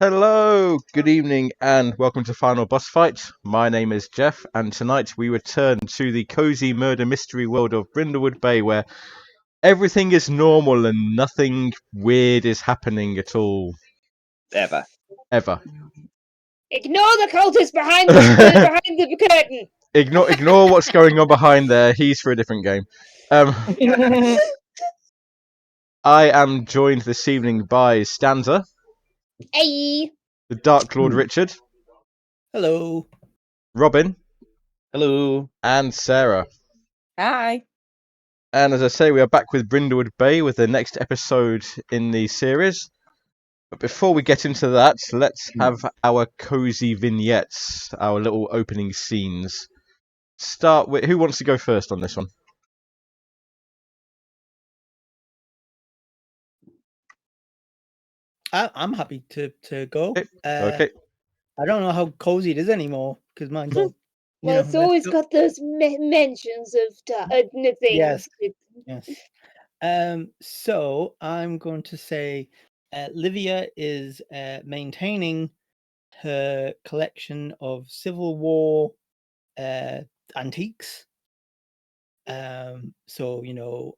Hello, good evening, and welcome to Final Boss Fight. My name is Jeff, and tonight we return to the cozy murder mystery world of Brindlewood Bay, where everything is normal and nothing weird is happening at all. Ever. Ignore the cultist behind the curtain. Ignore what's going on behind there. He's for a different game. I am joined this evening by Stanza, Hey. the Dark Lord Richard, Hello. Robin, Hello. and Sarah. Hi. And as I say, we are back with Brindlewood Bay with the next episode in the series. But before we get into that, let's have our cozy vignettes, our little opening scenes. Start with who wants to go first on this one? I'm happy to go. Okay. I don't know how cozy it is anymore because mine's all. Well, it's always got those mentions of things. Yes. So I'm going to say, Livia is maintaining her collection of Civil War antiques. So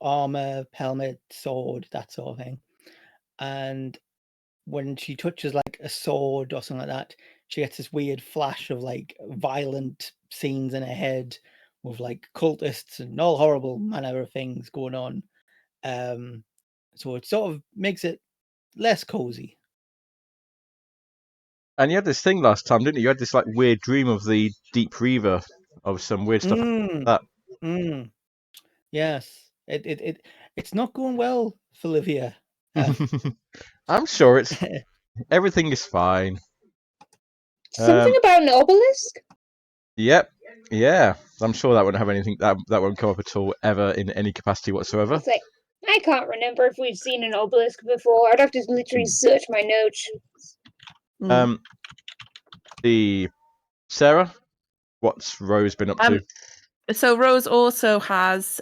armor, helmet, sword, that sort of thing. And when she touches like a sword or something like that, she gets this weird flash of like violent scenes in her head with like cultists and all horrible manner of things going on. So it sort of makes it less cozy. And you had this thing last time, didn't you? You had this like weird dream of the Deep Reaver, of some weird stuff like that. Yes, it's not going well for Livia. I'm sure everything is fine. Something about an obelisk? Yep. Yeah. I'm sure that won't have anything that won't come up at all ever in any capacity whatsoever. It's like, I can't remember if we've seen an obelisk before. I'd have to literally search my notes. The Sarah, what's Rose been up to? So Rose also has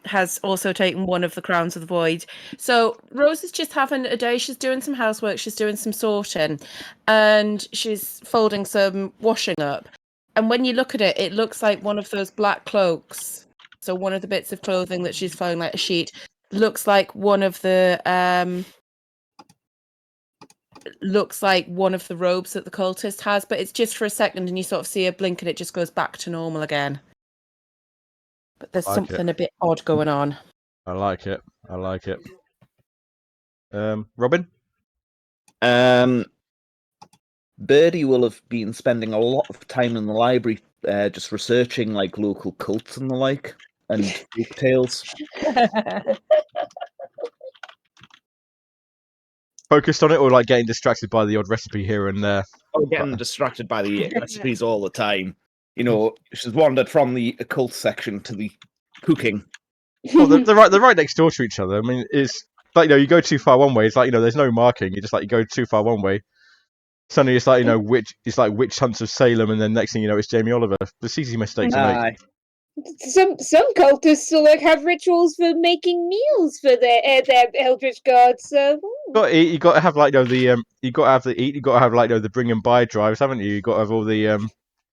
has also taken one of the crowns of the void. So Rose is just having a day. She's doing some housework, she's doing some sorting, and she's folding some washing up. And when you look at it, it looks like one of those black cloaks. So one of the bits of clothing that she's folding like a sheet looks like one of the robes that the cultist has, but it's just for a second and you sort of see a blink and it just goes back to normal again. But there's something a bit odd going on. I like it. Robin? Birdie will have been spending a lot of time in the library just researching like local cults and the like, and folk tales. Focused on it, or like getting distracted by the odd recipe here and there? Oh, getting distracted by the recipes all the time. You know, she's wandered from the occult section to the cooking. Well, they're right next door to each other. I mean, it's like, you go too far one way. It's like, there's no marking. You just like you go too far one way. Suddenly, it's like witch hunts of Salem, and then next thing you know, it's Jamie Oliver. It's easy mistake to make. Some cultists still have rituals for making meals for their eldritch gods. So You got to have the bring and buy drives, haven't you? You got to have all the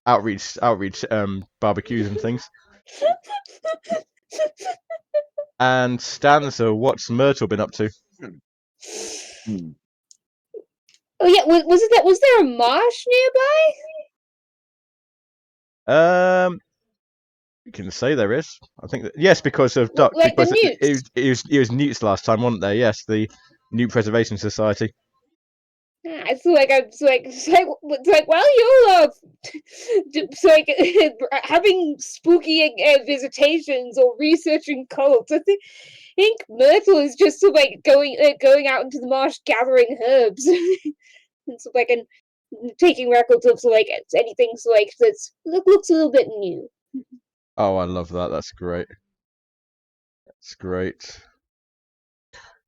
outreach barbecues and things. And Stanza, what's Myrtle been up to? Oh yeah, was there a marsh nearby? You can say there is. I think yes, because of duck. Like because the newts. It was newts last time, wasn't there? Yes, the Newt Preservation Society. It's like while you're having spooky visitations or researching cults, I think Myrtle is just going out into the marsh gathering herbs and taking records of anything that's looks a little bit new. Oh, I love that. That's great.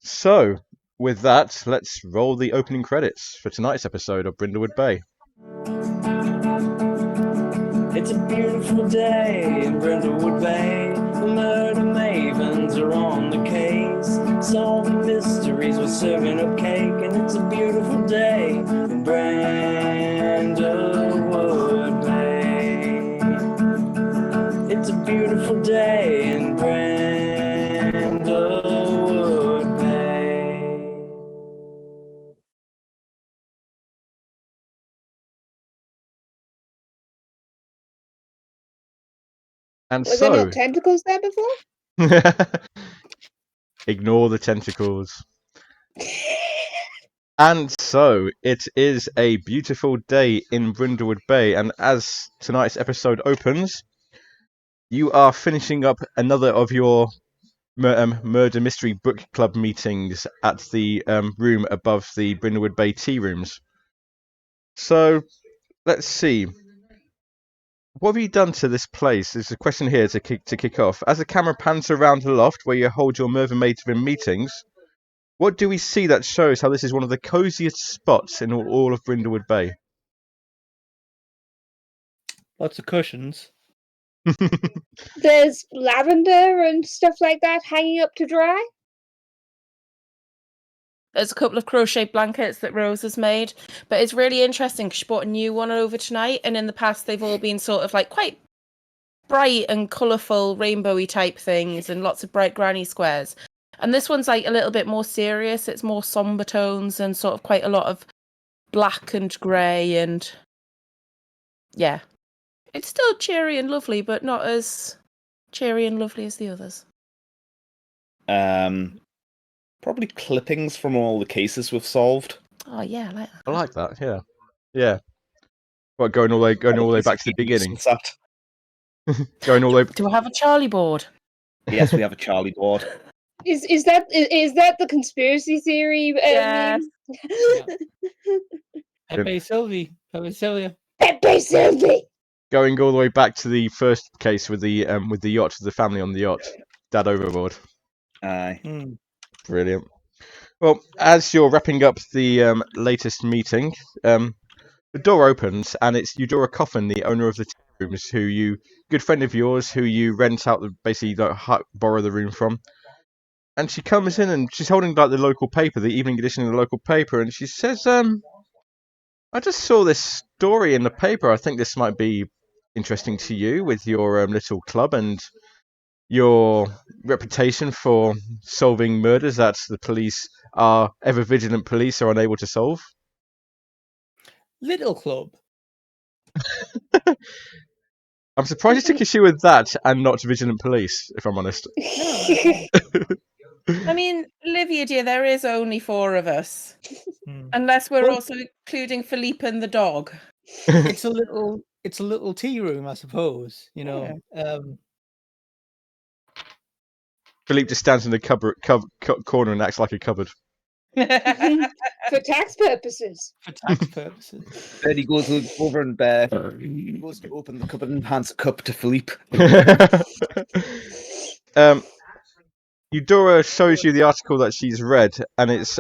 So, with that, let's roll the opening credits for tonight's episode of Brindlewood Bay. It's a beautiful day in Brindlewood Bay. The murder mavens are on the case. solving mysteries, we're serving up cake, and it's a beautiful day in Brindlewood Bay. It's a beautiful day in Brindlewood Bay. And Was there so, not tentacles there before? ignore the tentacles. And so, it is a beautiful day in Brindlewood Bay, and as tonight's episode opens, you are finishing up another of your murder mystery book club meetings at the room above the Brindlewood Bay tea rooms. So, let's see. What have you done to this place? There's a question here to kick off. As the camera pans around the loft where you hold your murder maven meetings, what do we see that shows how this is one of the coziest spots in all of Brindlewood Bay? Lots of cushions. There's lavender and stuff like that hanging up to dry. There's a couple of crochet blankets that Rose has made, but it's really interesting because she bought a new one over tonight, and in the past they've all been sort of like quite bright and colourful, rainbowy type things, and lots of bright granny squares. And this one's like a little bit more serious. It's more somber tones and sort of quite a lot of black and grey, and yeah, it's still cheery and lovely, but not as cheery and lovely as the others. Probably clippings from all the cases we've solved. Oh yeah, I like that. I like that. Yeah. What, going all the way back to the beginning? Going all the way. Do I have a Charlie board? Yes, we have a Charlie board. Is that the conspiracy theory? Yes. Pepe Sylvie. Pepe Sylvia. Pepe Sylvie. Going all the way back to the first case with the yacht, the family on the yacht, Dad overboard. Aye. Brilliant. Well, as you're wrapping up the latest meeting, the door opens and it's Eudora Coffin, the owner of the tea rooms, good friend of yours, who you rent out, basically borrow the room from. And she comes in and she's holding like the local paper, the evening edition of the local paper, and she says, I just saw this story in the paper. I think this might be interesting to you with your little club and your reputation for solving murders that the police are ever vigilant police are unable to solve. Little club. I'm surprised you took issue with that and not vigilant police, if I'm honest. I mean, Livia, dear, there is only 4 of us, unless we're also including Philippe and the dog. It's a little tea room, I suppose. You know. Philippe just stands in the corner and acts like a cupboard. For tax purposes. For tax purposes. Then he goes over and goes to open the cupboard and hands a cup to Philippe. Eudora shows you the article that she's read, and it's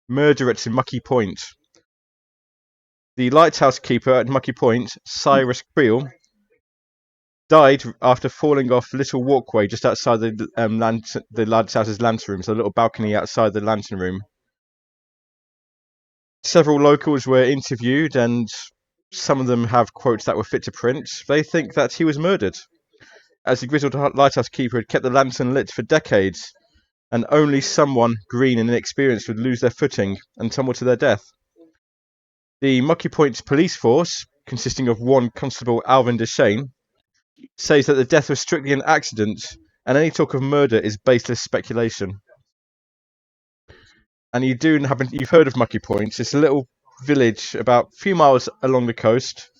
Murder at Mucky Point. The lighthouse keeper at Mucky Point, Cyrus Creel, died after falling off a little walkway just outside the lighthouse's lantern room, so a little balcony outside the lantern room. Several locals were interviewed, and some of them have quotes that were fit to print. They think that he was murdered, as the grizzled lighthouse keeper had kept the lantern lit for decades, and only someone green and inexperienced would lose their footing and tumble to their death. The Mucky Point police force, consisting of one constable Alvin Deshane, says that the death was strictly an accident, and any talk of murder is baseless speculation. And you've heard of Mucky Point. It's a little village about a few miles along the coast.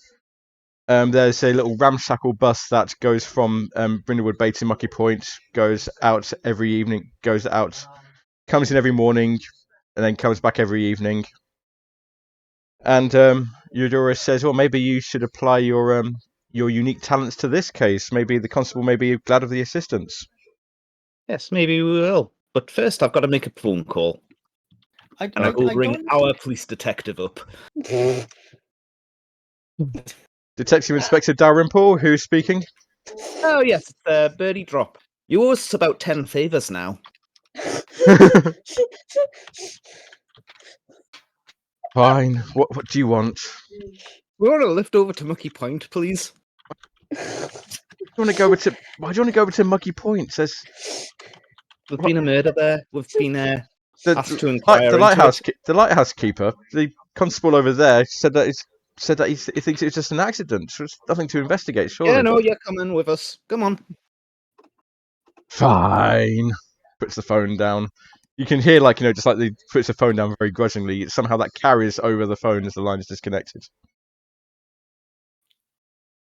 There's a little ramshackle bus that goes from Brindlewood Bay to Mucky Point, goes out every evening, comes in every morning, and then comes back every evening. And Eudora says, well, maybe you should apply your unique talents to this case. Maybe the constable may be glad of the assistance. Yes, maybe we will. But first, I've got to make a phone call. I'll go ring our police detective up. Detective Inspector Dalrymple, who's speaking? Oh, yes, it's Birdie Drop. You owe us about 10 favours now. Fine. What do you want? We want a lift over to Mucky Point, please. Why do you want to go over to Mucky Point? There's There's been a murder there. We've been asked to the inquire lighthouse. into it. The lighthouse keeper, the constable over there, said that he thinks it was just an accident. There's nothing to investigate. Surely. Yeah, no, you're coming with us. Come on. Fine. Puts the phone down. You can hear, like, just like he puts the phone down very grudgingly. Somehow that carries over the phone as the line is disconnected.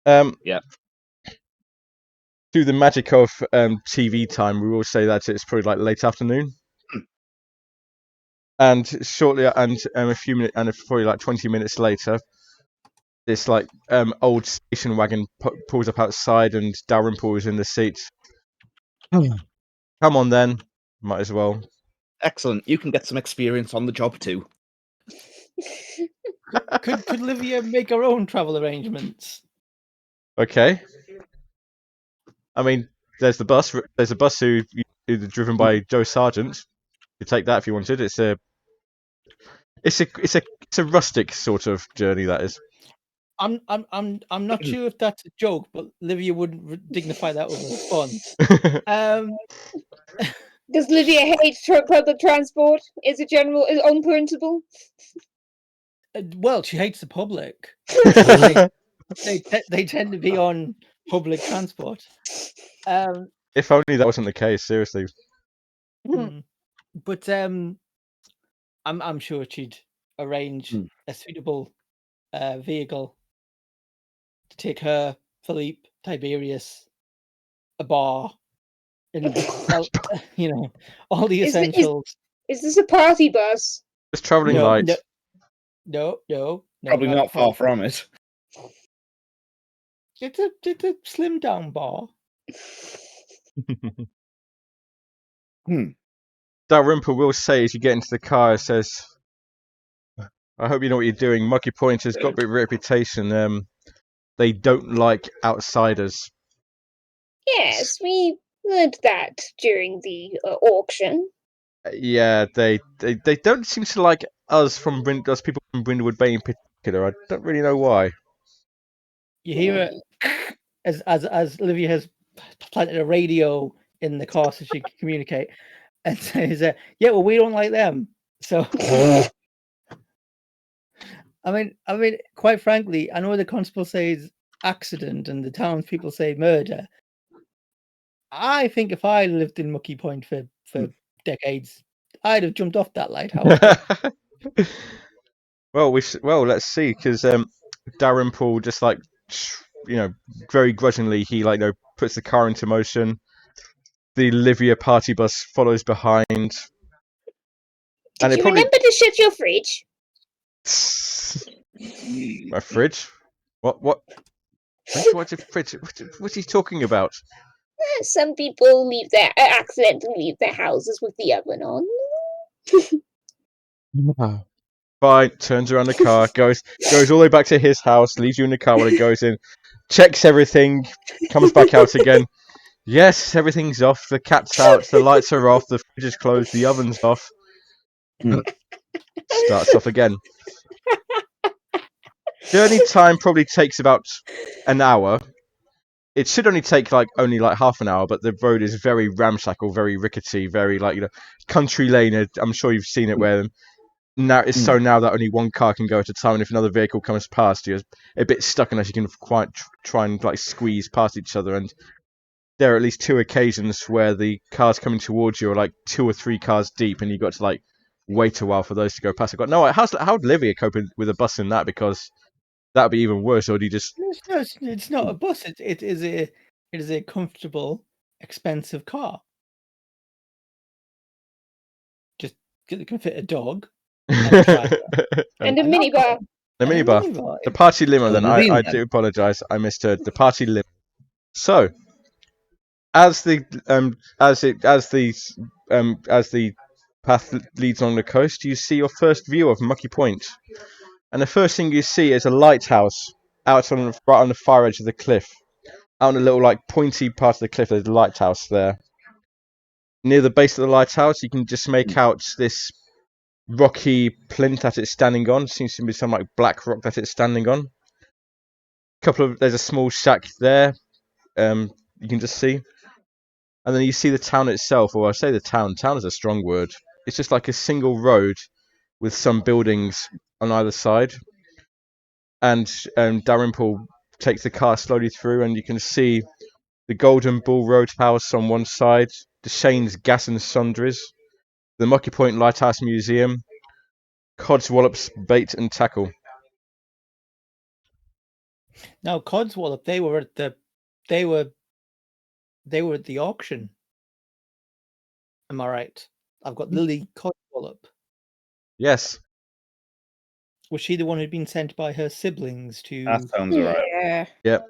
Yeah. Through the magic of TV time, we will say that it's probably like late afternoon. And shortly, and a few minutes, and probably like 20 minutes later, this like old station wagon pulls up outside, and Dalrymple is in the seat. Come on, then. Might as well. Excellent. You can get some experience on the job too. Could Livia make her own travel arrangements? Okay. I mean, there's the bus. There's a bus who's driven by Joe Sargent. You take that if you wanted. It's a rustic sort of journey, that is. I'm not sure if that's a joke, but Livia wouldn't dignify that with a response. Does Livia hate public transport? Is on principle? Well, she hates the public. They tend to be on public transport. If only that wasn't the case. Seriously. But I'm sure she'd arrange a suitable vehicle to take her, Philippe, Tiberius, a bar, and all the essentials. Is this a party bus? Just travelling light. No. Probably not far from it. It's a slim down bar. Dalrymple will say as you get into the car, says, I hope you know what you're doing. Mucky Point has got a bit of a reputation. They don't like outsiders. Yes, we learned that during the auction. Yeah, they don't seem to like us people from Brindlewood Bay in particular. I don't really know why. You hear it as Livia has planted a radio in the car so she can communicate, and says, "Yeah, well, we don't like them." So, I mean, quite frankly, I know the constable says accident and the townspeople say murder. I think if I lived in Mucky Point for decades, I'd have jumped off that lighthouse. Well, let's see, because Dalrymple just like very grudgingly he puts the car into motion. The Livia party bus follows behind. Did you remember to shut your fridge? My fridge? What? What's a fridge? What's he talking about? Some people accidentally leave their houses with the oven on. Fine. Turns around the car, goes all the way back to his house, leaves you in the car while he goes in, checks everything, comes back out again. Yes, everything's off. The cat's out. The lights are off. The fridge is closed. The oven's off. Starts off again. Journey time probably takes about an hour. It should only take only half an hour, but the road is very ramshackle, very rickety, very country lane. I'm sure you've seen it where now it's so now that only one car can go at a time, and if another vehicle comes past, you're a bit stuck unless you can quite try and squeeze past each other. And there are at least two occasions where the cars coming towards you are 2 or 3 cars deep, and you've got to wait a while for those to go past. How'd Livia cope with a bus in that? Because that would be even worse. Or do you just? It's not a bus. It is a comfortable, expensive car. Just it can fit a dog and a minibar. The minibar. The party limo. Then I do apologise. I misheard. The party limo. So, as the path leads along the coast, you see your first view of Mucky Point, and the first thing you see is a lighthouse right on the far edge of the cliff. Out on a little pointy part of the cliff, there's a lighthouse there. Near the base of the lighthouse, you can just make out this rocky plinth that it's standing on. Seems to be some like black rock that it's standing on. There's a small shack there. You can just see, and then you see the town itself. Or I say the town. Town is a strong word. It's just like a single road with some buildings on either side. And Dalrymple takes the car slowly through, and you can see the Golden Bull Roadhouse on one side, the Shane's Gas and Sundries, the Mucky Point Lighthouse Museum, Codswallop's Bait and Tackle. Now, Codswallop, they were at the auction. Am I right? I've got Lily Codswallop. Yes. Was she the one who'd been sent by her siblings to? That sounds alright. Yeah. Yep.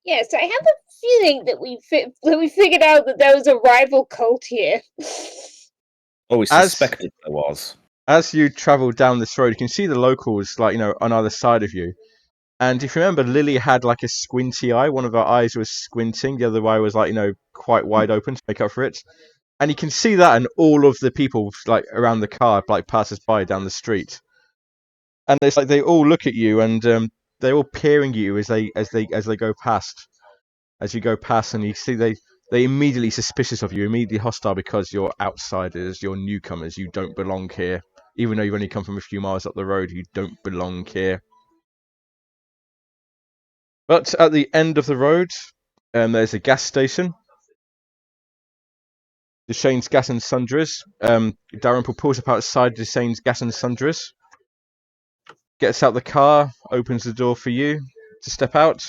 Yes, I have a feeling that we figured out that there was a rival cult here. Oh, we As- suspected there was. As you travel down this road, you can see the locals, like, on either side of you. And if you remember, Lily had like a squinty eye. One of her eyes was squinting. The other eye was like, quite wide open to make up for it. And you can see that in all of the people like around the car, like passers by down the street. And it's like they all look at you, and they're all peering at you as they go past. As you go past, and you see they immediately suspicious of you, immediately hostile because you're outsiders, you're newcomers, you don't belong here. Even though you've only come from a few miles up the road, you don't belong here. But at the end of the road, there's a gas station. Deshane's Gas and Sundries. Dalrymple pulls up outside Deshane's Gas and Sundries. Gets out the car, opens the door for you to step out.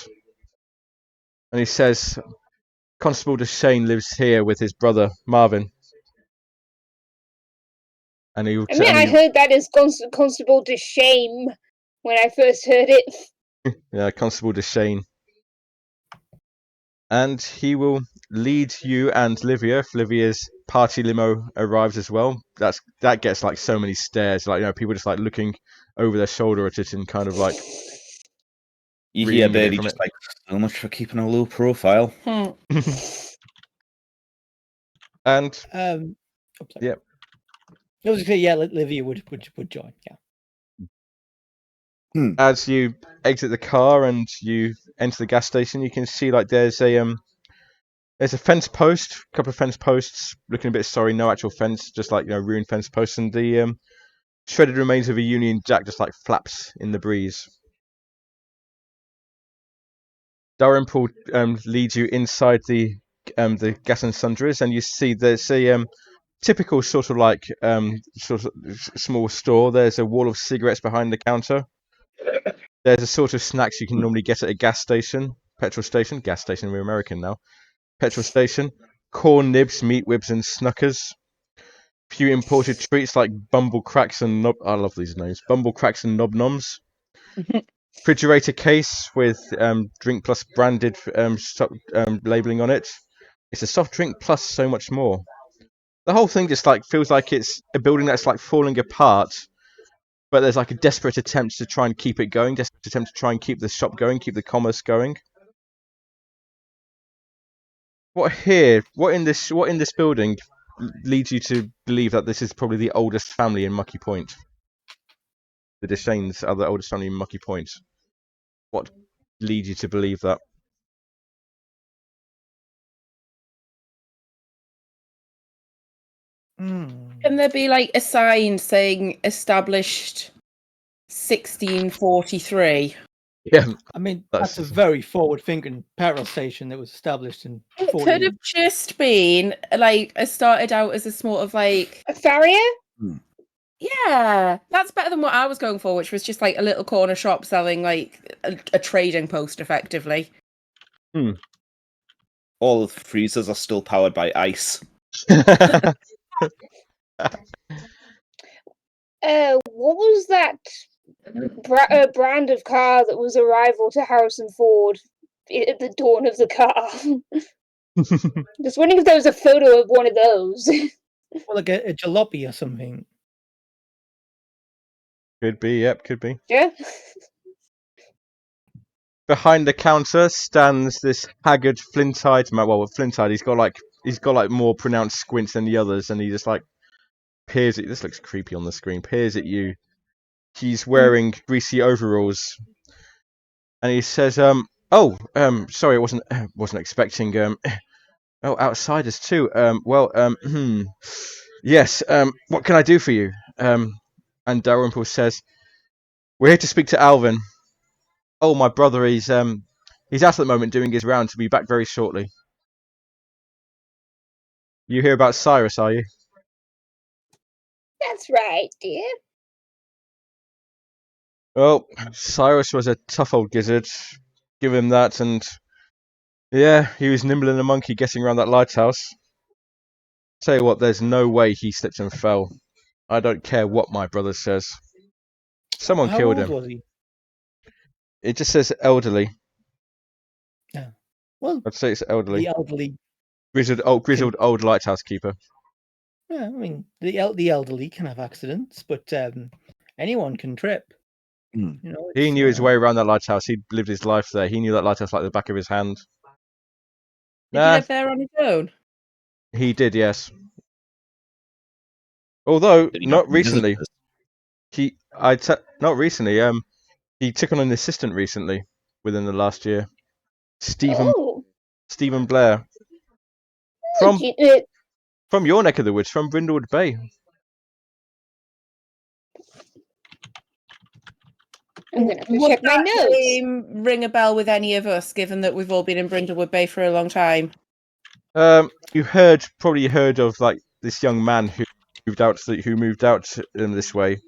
And he says, Constable Deshane lives here with his brother, Marvin. And he, I heard that as Constable to shame when I first heard it. Yeah, Constable Deshane. And he will lead you and Livia, if Livia's party limo arrives as well. That gets like so many stares, like people just like looking over their shoulder at it and kind of like You hear reading a bit Birdie from just it. like, so much for keeping a low profile. And Yep. I was gonna say, yeah, Livia would join. Yeah. As you exit the car and you enter the gas station, you can see like there's a fence post, a couple of fence posts, looking a bit sorry, no actual fence, just like ruined fence posts, and the shredded remains of a Union Jack just like flaps in the breeze. Dalrymple leads you inside the gas and sundries, and you see there's a typical sort of like sort of small store. There's a wall of cigarettes behind the counter. There's a sort of snacks you can normally get at a gas station, gas station. We're American now. Petrol station, corn nibs, meat whips, and Snuckers. Few imported treats like Bumble Cracks and I love these names. Bumble Cracks and Nob Noms. Refrigerator case with drink plus branded labeling on it. It's a soft drink plus so much more. The whole thing just like feels like it's a building that's like falling apart, but there's like a desperate attempt to try and keep it going, desperate attempt to try and keep the shop going, keep the commerce going. What in this building leads you to believe that this is probably the oldest family in Mucky Point? The Deshanes are the oldest family in Mucky Point. What leads you to believe that? Can there be like a sign saying established 1643? Yeah, I mean, that's a very forward-thinking petrol station that was established in. It could have just been like it started out as a sort of like a farrier. Yeah, that's better than what I was going for, which was just like a little corner shop selling like a trading post, effectively. All of the freezers are still powered by ice. What was that brand of car that was a rival to Harrison Ford at the dawn of the car? Just wondering if there was a photo of one of those. Well, like a jalopy or something. Could be, yep, could be. Yeah. Behind the counter stands this haggard, flint-eyed man. Well, flint-eyed. He's got like he's got like more pronounced squints than the others, and he just like peers at. This looks creepy on the screen. Peers at you. He's wearing greasy overalls, and he says, sorry, I wasn't expecting outsiders too. Yes. What can I do for you? And Dalrymple says, we're here to speak to Alvin. Oh, my brother, he's out at the moment doing his round. To be back very shortly. You hear about Cyrus, are you? That's right, dear. Well, Cyrus was a tough old gizzard. Give him that, and yeah, he was nimble in a monkey getting around that lighthouse. Tell you what, there's no way he slipped and fell. I don't care what my brother says. Someone How killed old him. was he? It just says elderly. Yeah. Well, I'd say it's elderly. the elderly. Grizzled old lighthouse keeper. Yeah, I mean, the elderly can have accidents, but anyone can trip. Mm. You know, He it's, knew his way around that lighthouse. He'd lived his life there. He knew that lighthouse like the back of his hand. Did he live there on his own? He did, yes. Although Did he not have recently. visitors? Not recently. He took on an assistant recently, within the last year. Stephen Blair. From your neck of the woods, from Brindlewood Bay. I'm gonna have to Would check my that notes. name ring a bell with any of us, given that we've all been in Brindlewood Bay for a long time? You probably heard of like this young man who moved out this way.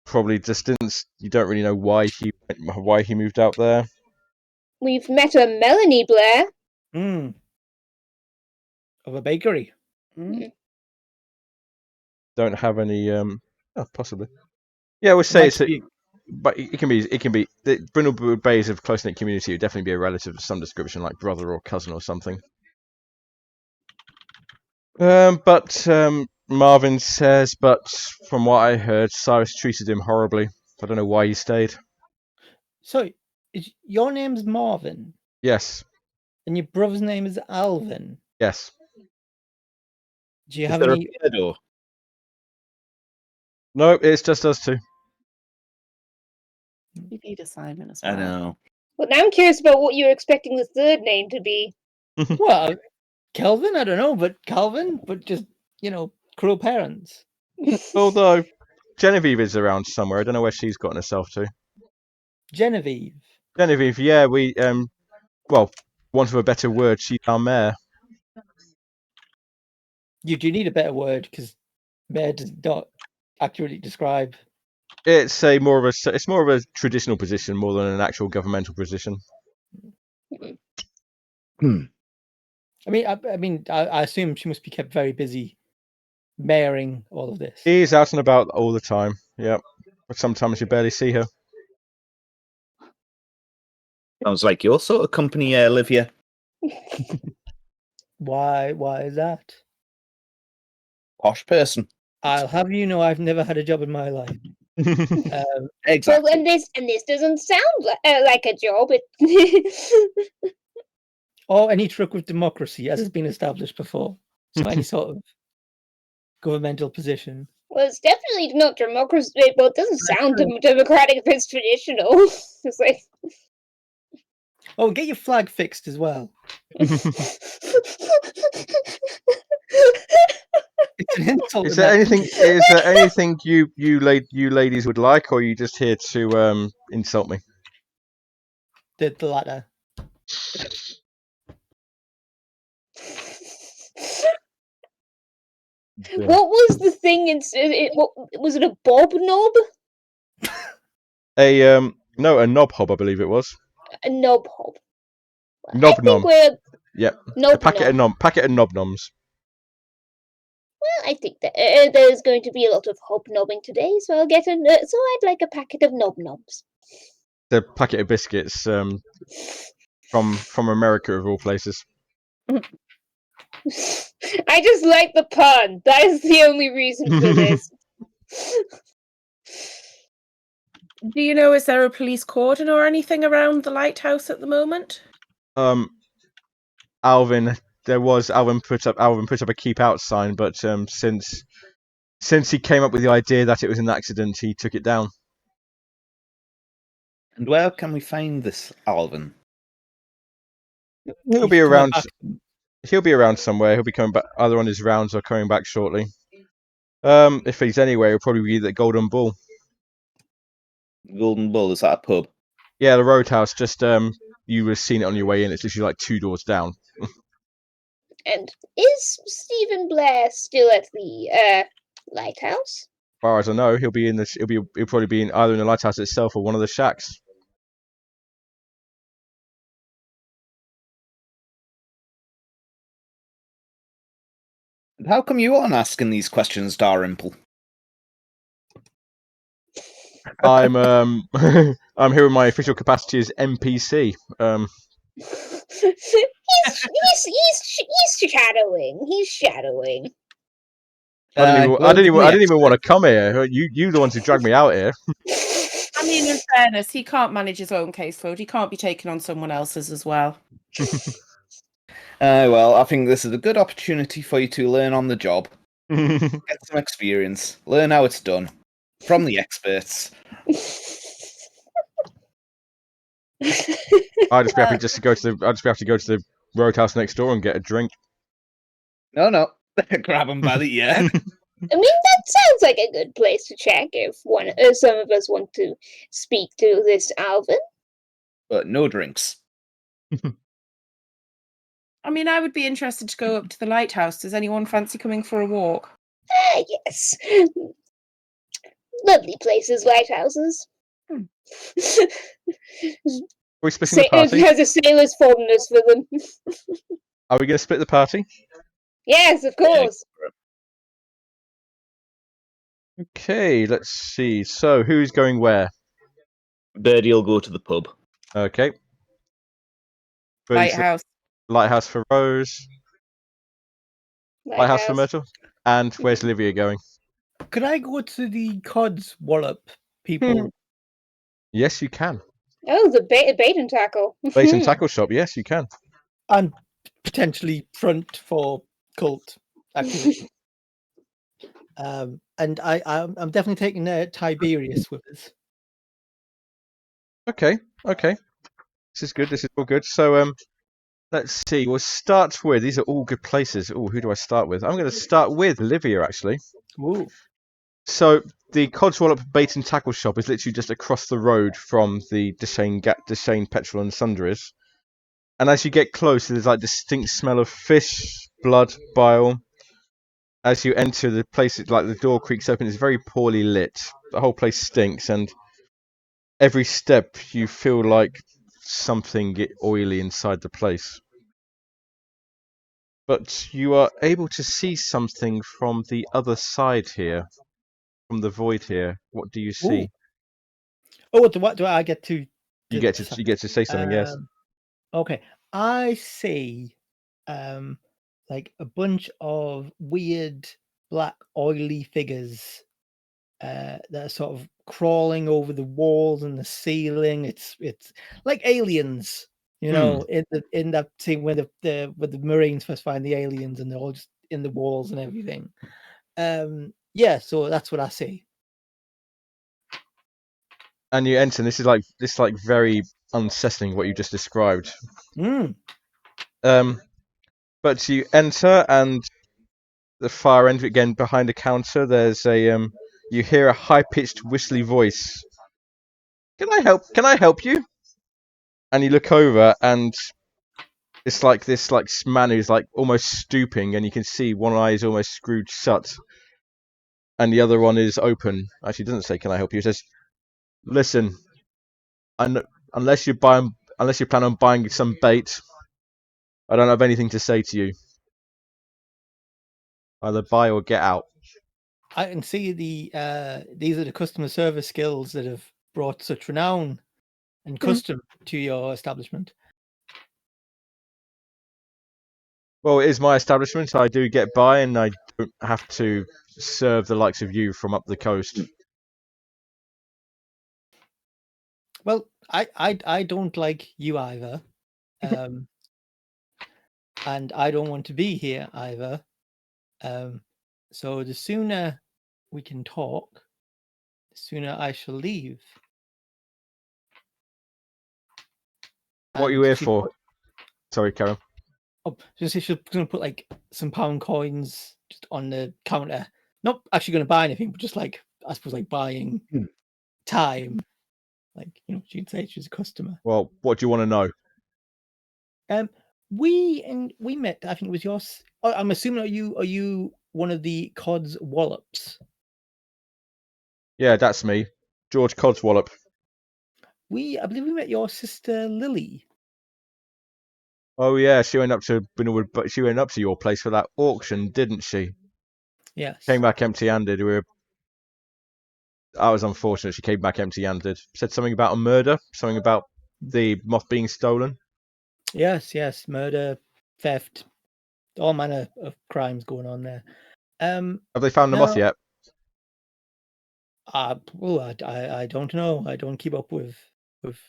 Probably just didn't. You don't really know why he moved out there. We've met a Melanie Blair. of a bakery. Don't have any. Possibly. Yeah, we'll say it's. But it can be. The Brindlewood Bay is a close knit community. It would definitely be a relative of some description, like brother or cousin or something. But Marvin says, but from what I heard, Cyrus treated him horribly. I don't know why he stayed. So, your name's Marvin? Yes. And your brother's name is Alvin? Yes. Do you have any... No, it's just us two. You need a Simon as well. I know. Well, now I'm curious about what you're expecting the third name to be. Well, Kelvin? I don't know, but Calvin? But just, cruel parents. Although, Genevieve is around somewhere. I don't know where she's gotten herself to. Genevieve, yeah, we, well, want of a better word, she's our mayor. You do need a better word, because mayor does not accurately describe. It's more of a traditional position more than an actual governmental position. I assume she must be kept very busy mayoring all of this. She's out and about all the time, yeah. But sometimes you barely see her. Sounds like your sort of company, Olivia. Why is that? Posh person. I'll have you know I've never had a job in my life. Exactly. Well, and this doesn't sound like a job. Or any truck with democracy, as has been established before. So any sort of governmental position. Well, it's definitely not democracy. Well, it doesn't sound democratic if it's traditional. It's like... Oh, get your flag fixed as well. It's an insult. Is there anything you ladies would like, or are you just here to insult me? The latter. What was the thing? Was it a bob knob? No, a knob hob, I believe it was. A knob hob. Knob nom. Yep. Knob a packet of knob noms. Well, I think that there's going to be a lot of hobnobbing today, so I'll get so I'd like a packet of knob noms. The packet of biscuits from America of all places. I just like the pun. That is the only reason for this. Do you know, is there a police cordon or anything around the lighthouse at the moment? Alvin put up a keep out sign, but since he came up with the idea that it was an accident, he took it down. And where can we find this Alvin? He'll He's be coming around. back. He'll be around somewhere. He'll be coming back either on his rounds or coming back shortly. If he's anywhere, he'll probably be at the Golden Bull. Golden Bull, is that a pub? Yeah, the Roadhouse. Just you would have seen it on your way in. It's literally like 2 doors down. And is Stephen Blair still at the lighthouse? As far as I know, he'll probably be in either in the lighthouse itself or one of the shacks. And how come you aren't asking these questions, Dalrymple? I'm I'm here in my official capacity as NPC. He's shadowing. He's shadowing. I didn't even want to come here. You the ones who dragged me out here. I mean, in fairness, he can't manage his own caseload. He can't be taking on someone else's as well. Well, I think this is a good opportunity for you to learn on the job, I'd get some experience, learn how it's done from the experts. just be happy to go to the Roadhouse next door and get a drink. No, grab him by the ear. I mean, that sounds like a good place to check if some of us want to speak to this Alvin. But no drinks. I mean, I would be interested to go up to the lighthouse. Does anyone fancy coming for a walk? Yes. Lovely places, lighthouses. Are we splitting the It party? has a sailor's fondness for them. Are we going to split the party? Yes, of course. Okay, let's see. So, who's going where? Birdie'll go to the pub. Okay. Birdie's Lighthouse. Lighthouse for Rose. Lighthouse for Myrtle. And where's Olivia going? Could I go to the Cods Wallop people? Yes, you can. Oh, the bait and tackle. Bait and tackle shop. Yes, you can. And potentially front for cult activity. And I'm definitely taking Tiberius with us. Okay. This is good. This is all good. So, let's see. We'll start with. These are all good places. Oh, who do I start with? I'm going to start with Olivia, actually. Ooh. So the Codswallop Bait and Tackle shop is literally just across the road from the Deshane Petrol and Sundries. And as you get close, there's like distinct smell of fish, blood, bile. As you enter the place, like the door creaks open. It's very poorly lit. The whole place stinks, and every step you feel like something get oily inside the place. But you are able to see something from the other side here, from the void here. What do you see? Ooh. Oh, what do I get to? You get to say something. Yes. Okay, I see, like a bunch of weird black oily figures that are sort of crawling over the walls and the ceiling. It's like aliens, in that scene when the Marines first find the aliens and they're all just in the walls and everything. Yeah, so that's what I see. And you enter, and this is like very unsettling what you just described. But you enter, and the far end again behind a counter, there's a you hear a high-pitched, whistly voice. Can I help you? And you look over, and it's like this man who's like almost stooping, and you can see one eye is almost screwed shut, and the other one is open. Actually, it doesn't say "Can I help you?" It says, "Listen, unless you plan on buying some bait, I don't have anything to say to you. Either buy or get out." I can see these are the customer service skills that have brought such renown and custom to your establishment. Well, it is my establishment. I do get by, and I don't have to serve the likes of you from up the coast. Well, I don't like you either. and I don't want to be here either. So the sooner we can talk, the sooner I shall leave. What are you And here she for? put- Sorry, Karen. Oh, she's going to put like some pound coins just on the counter. Not actually going to buy anything, but just like, I suppose, like buying time. Like, she'd say she's a customer. Well, what do you want to know? We met. I think it was yours. I'm assuming are you one of the Cod's Wallops? Yeah, that's me, George Codswallop. I believe we met your sister Lily. Oh yeah, she went up to Brindlewood, but she went up to your place for that auction, didn't she? Yes. Came back empty-handed. I was unfortunate. She came back empty-handed. Said something about a murder, something about the moth being stolen. Yes. Murder, theft, all manner of crimes going on there. Have they found the moth yet? I don't know. I don't keep up with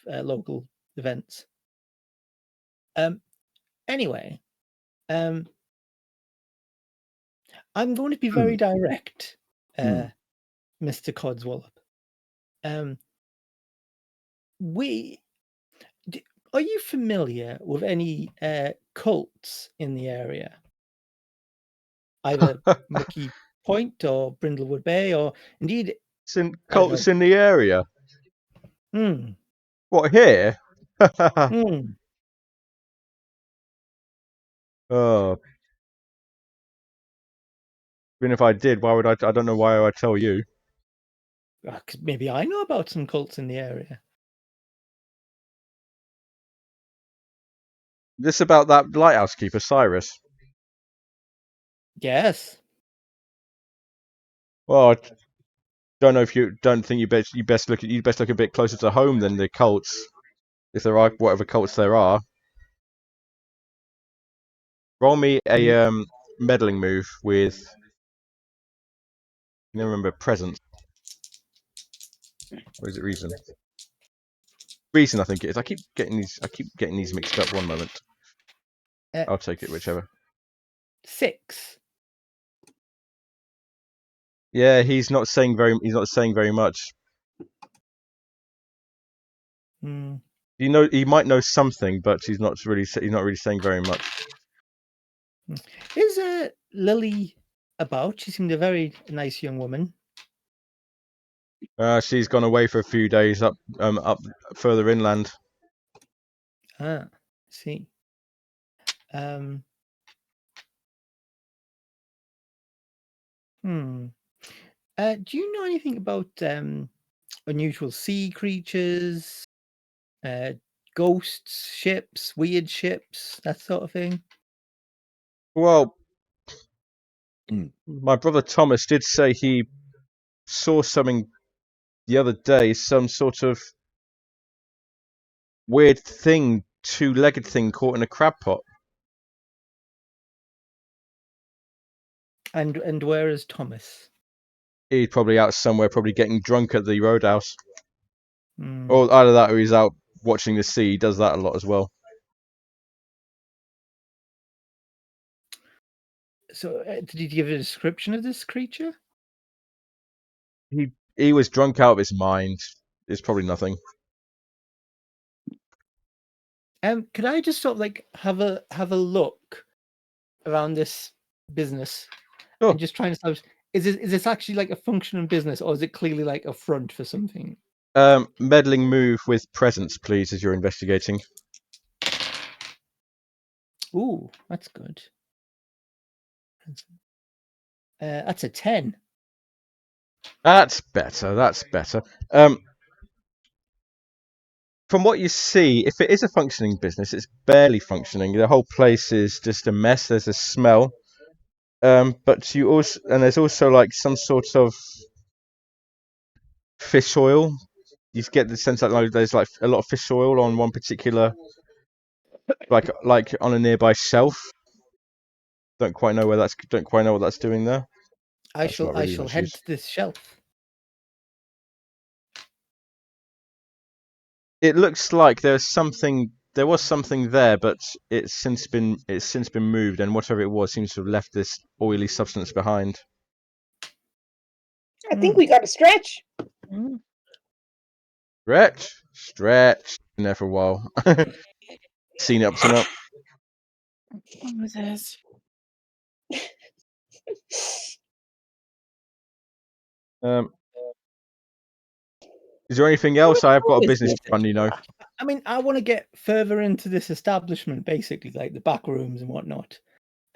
local events. Anyway, I'm going to be very direct, Mr. Codswallop. Are you familiar with any cults in the area? Either Mucky Point or Brindlewood Bay, or indeed Cults in the area. What, here? Oh. Even if I did, why would I don't know why I would tell you. 'Cause maybe I know about some cults in the area. This about that lighthouse keeper, Cyrus? Yes. Well, I don't know if you don't think you best look a bit closer to home than the cults, if there are whatever cults there are. Roll me a meddling move with. I never remember presence. Or is it reason? Reason, I think it is. I keep getting these mixed up. One moment. I'll take it, whichever. 6. Yeah, he's not saying very much. He might know something, but he's not really saying very much. Is Lily about? She seemed a very nice young woman. She's gone away for a few days up further inland. Ah, see. Do you know anything about unusual sea creatures, ghosts, ships, weird ships, that sort of thing? Well, my brother Thomas did say he saw something the other day, some sort of weird thing, two-legged thing caught in a crab pot. And where is Thomas? He's probably out somewhere, probably getting drunk at the roadhouse. Or either that, or he's out watching the sea. He does that a lot as well. So, did he give a description of this creature? He was drunk out of his mind. It's probably nothing. Could I just sort of like have a look around this business and just try and establish, is this actually like a functioning business, or is it clearly like a front for something? Meddling move with presence, please, as you're investigating. Ooh, that's good. That's a 10. That's better. From what you see, if it is a functioning business, it's barely functioning. The whole place is just a mess. There's a smell. But there's also like some sort of fish oil. You get the sense that there's like a lot of fish oil on one particular, like on a nearby shelf. Don't quite know what that's doing there. I shall head to this shelf. It looks like there's something there was something there, but it's since been moved, and whatever it was seems to have left this oily substance behind. I think we got to stretch. Mm. Stretch. Been there for a while. Seen it up to now. What was this? Is there anything else? I've got a always business worth to run, you know. I mean, I want to get further into this establishment, basically, like the back rooms and whatnot.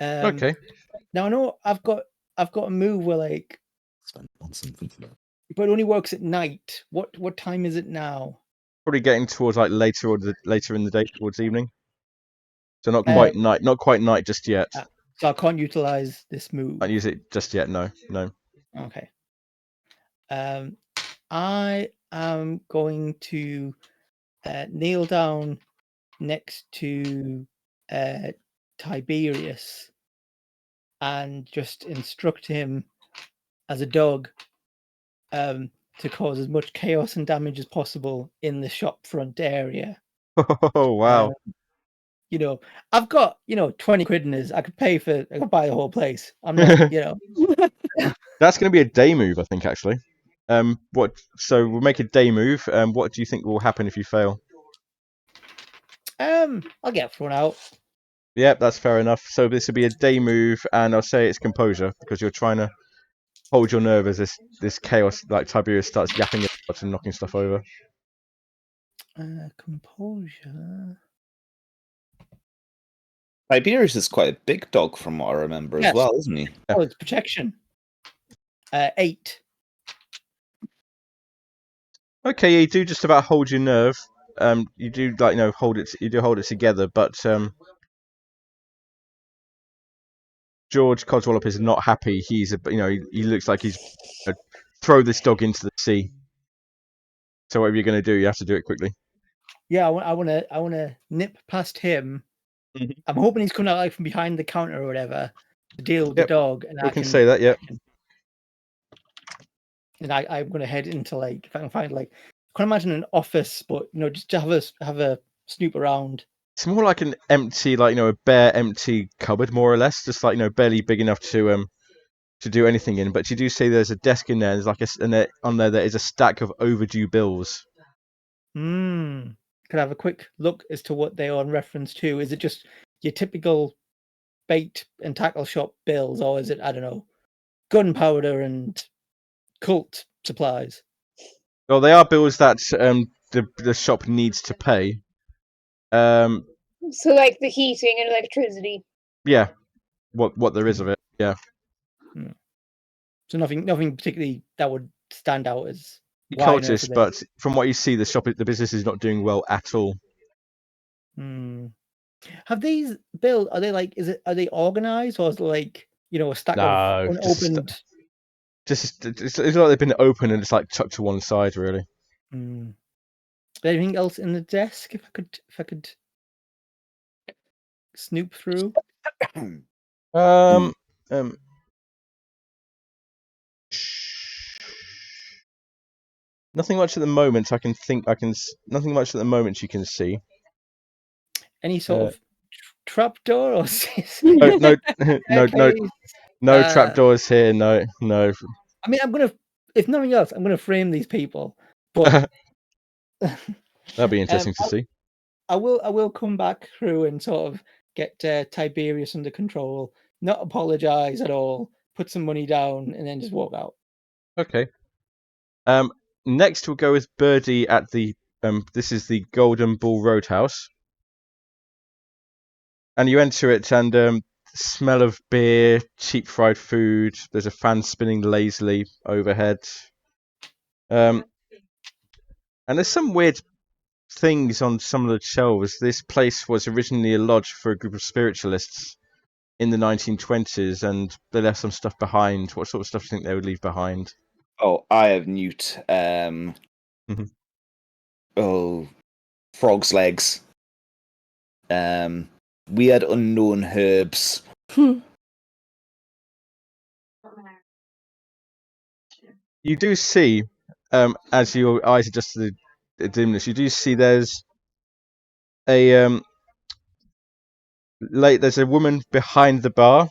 Okay. Now I know I've got a move where like, Spend on something. but it only works at night. What time is it now? Probably getting towards like later in the day, towards evening. So not Uh, quite night. Not quite night just yet. So I can't utilize this move. Can't use it just yet. No. Okay. I am going to kneel down next to Tiberius and just instruct him as a dog to cause as much chaos and damage as possible in the shop front area. Oh wow. You know, I've got 20 quid in this. I could buy the whole place. I'm not, That's going to be a day move, I think, actually. So we'll make a day move. What do you think will happen if you fail? I'll get thrown out. Yep, that's fair enough. So this will be a day move, and I'll say it's composure because you're trying to hold your nerve as this chaos, like Tiberius starts yapping about and knocking stuff over. Composure. Tiberius is quite a big dog from what I remember Yes. as well, isn't he? Oh, it's protection. 8. Okay, yeah, you do just about hold your nerve. You do hold it. You do hold it together, but George Codswallop is not happy. He looks like he's throw this dog into the sea. So whatever you're going to do, you have to do it quickly. Yeah, I want to nip past him. Mhm. I'm hoping he's coming out like from behind the counter or whatever to deal with the Yep, dog, and we can say that. Yep. And I'm going to head into like if I can find like I can imagine an office, but just to have a snoop around. It's more like an empty, a bare, empty cupboard, more or less, just like barely big enough to do anything in. But you do see there's a desk in there. There's like on there is a stack of overdue bills. Could I have a quick look as to what they are in reference to? Is it just your typical bait and tackle shop bills, or is it, I don't know, gunpowder and cult supplies? Well, they are bills that the shop needs to pay. So like the heating and electricity. Yeah, what there is of it. Yeah. So nothing particularly that would stand out as Cultish, but from what you see, the business is not doing well at all. Have these bills? Are they organized, or is it like a stack of unopened? It's like they've been open and it's like tucked to one side, really. Anything else in the desk? If I could snoop through. Nothing much at the moment. Nothing much at the moment you can see. Any sort of trapdoor or no trapdoors here. No. I mean, if nothing else, I'm gonna frame these people. But that'd be interesting to see. I will come back through and sort of get Tiberius under control, not apologize at all, put some money down, and then just walk out. Okay. Next we'll go with Birdie at the this is the Golden Bull Roadhouse. And you enter it and smell of beer, cheap fried food. There's a fan spinning lazily overhead. And there's some weird things on some of the shelves. This place was originally a lodge for a group of spiritualists in the 1920s, and they left some stuff behind. What sort of stuff do you think they would leave behind? Oh, I have Newt. Oh, frog's legs. Weird unknown herbs. You do see, as your eyes adjust to the dimness, you do see there's there's a woman behind the bar,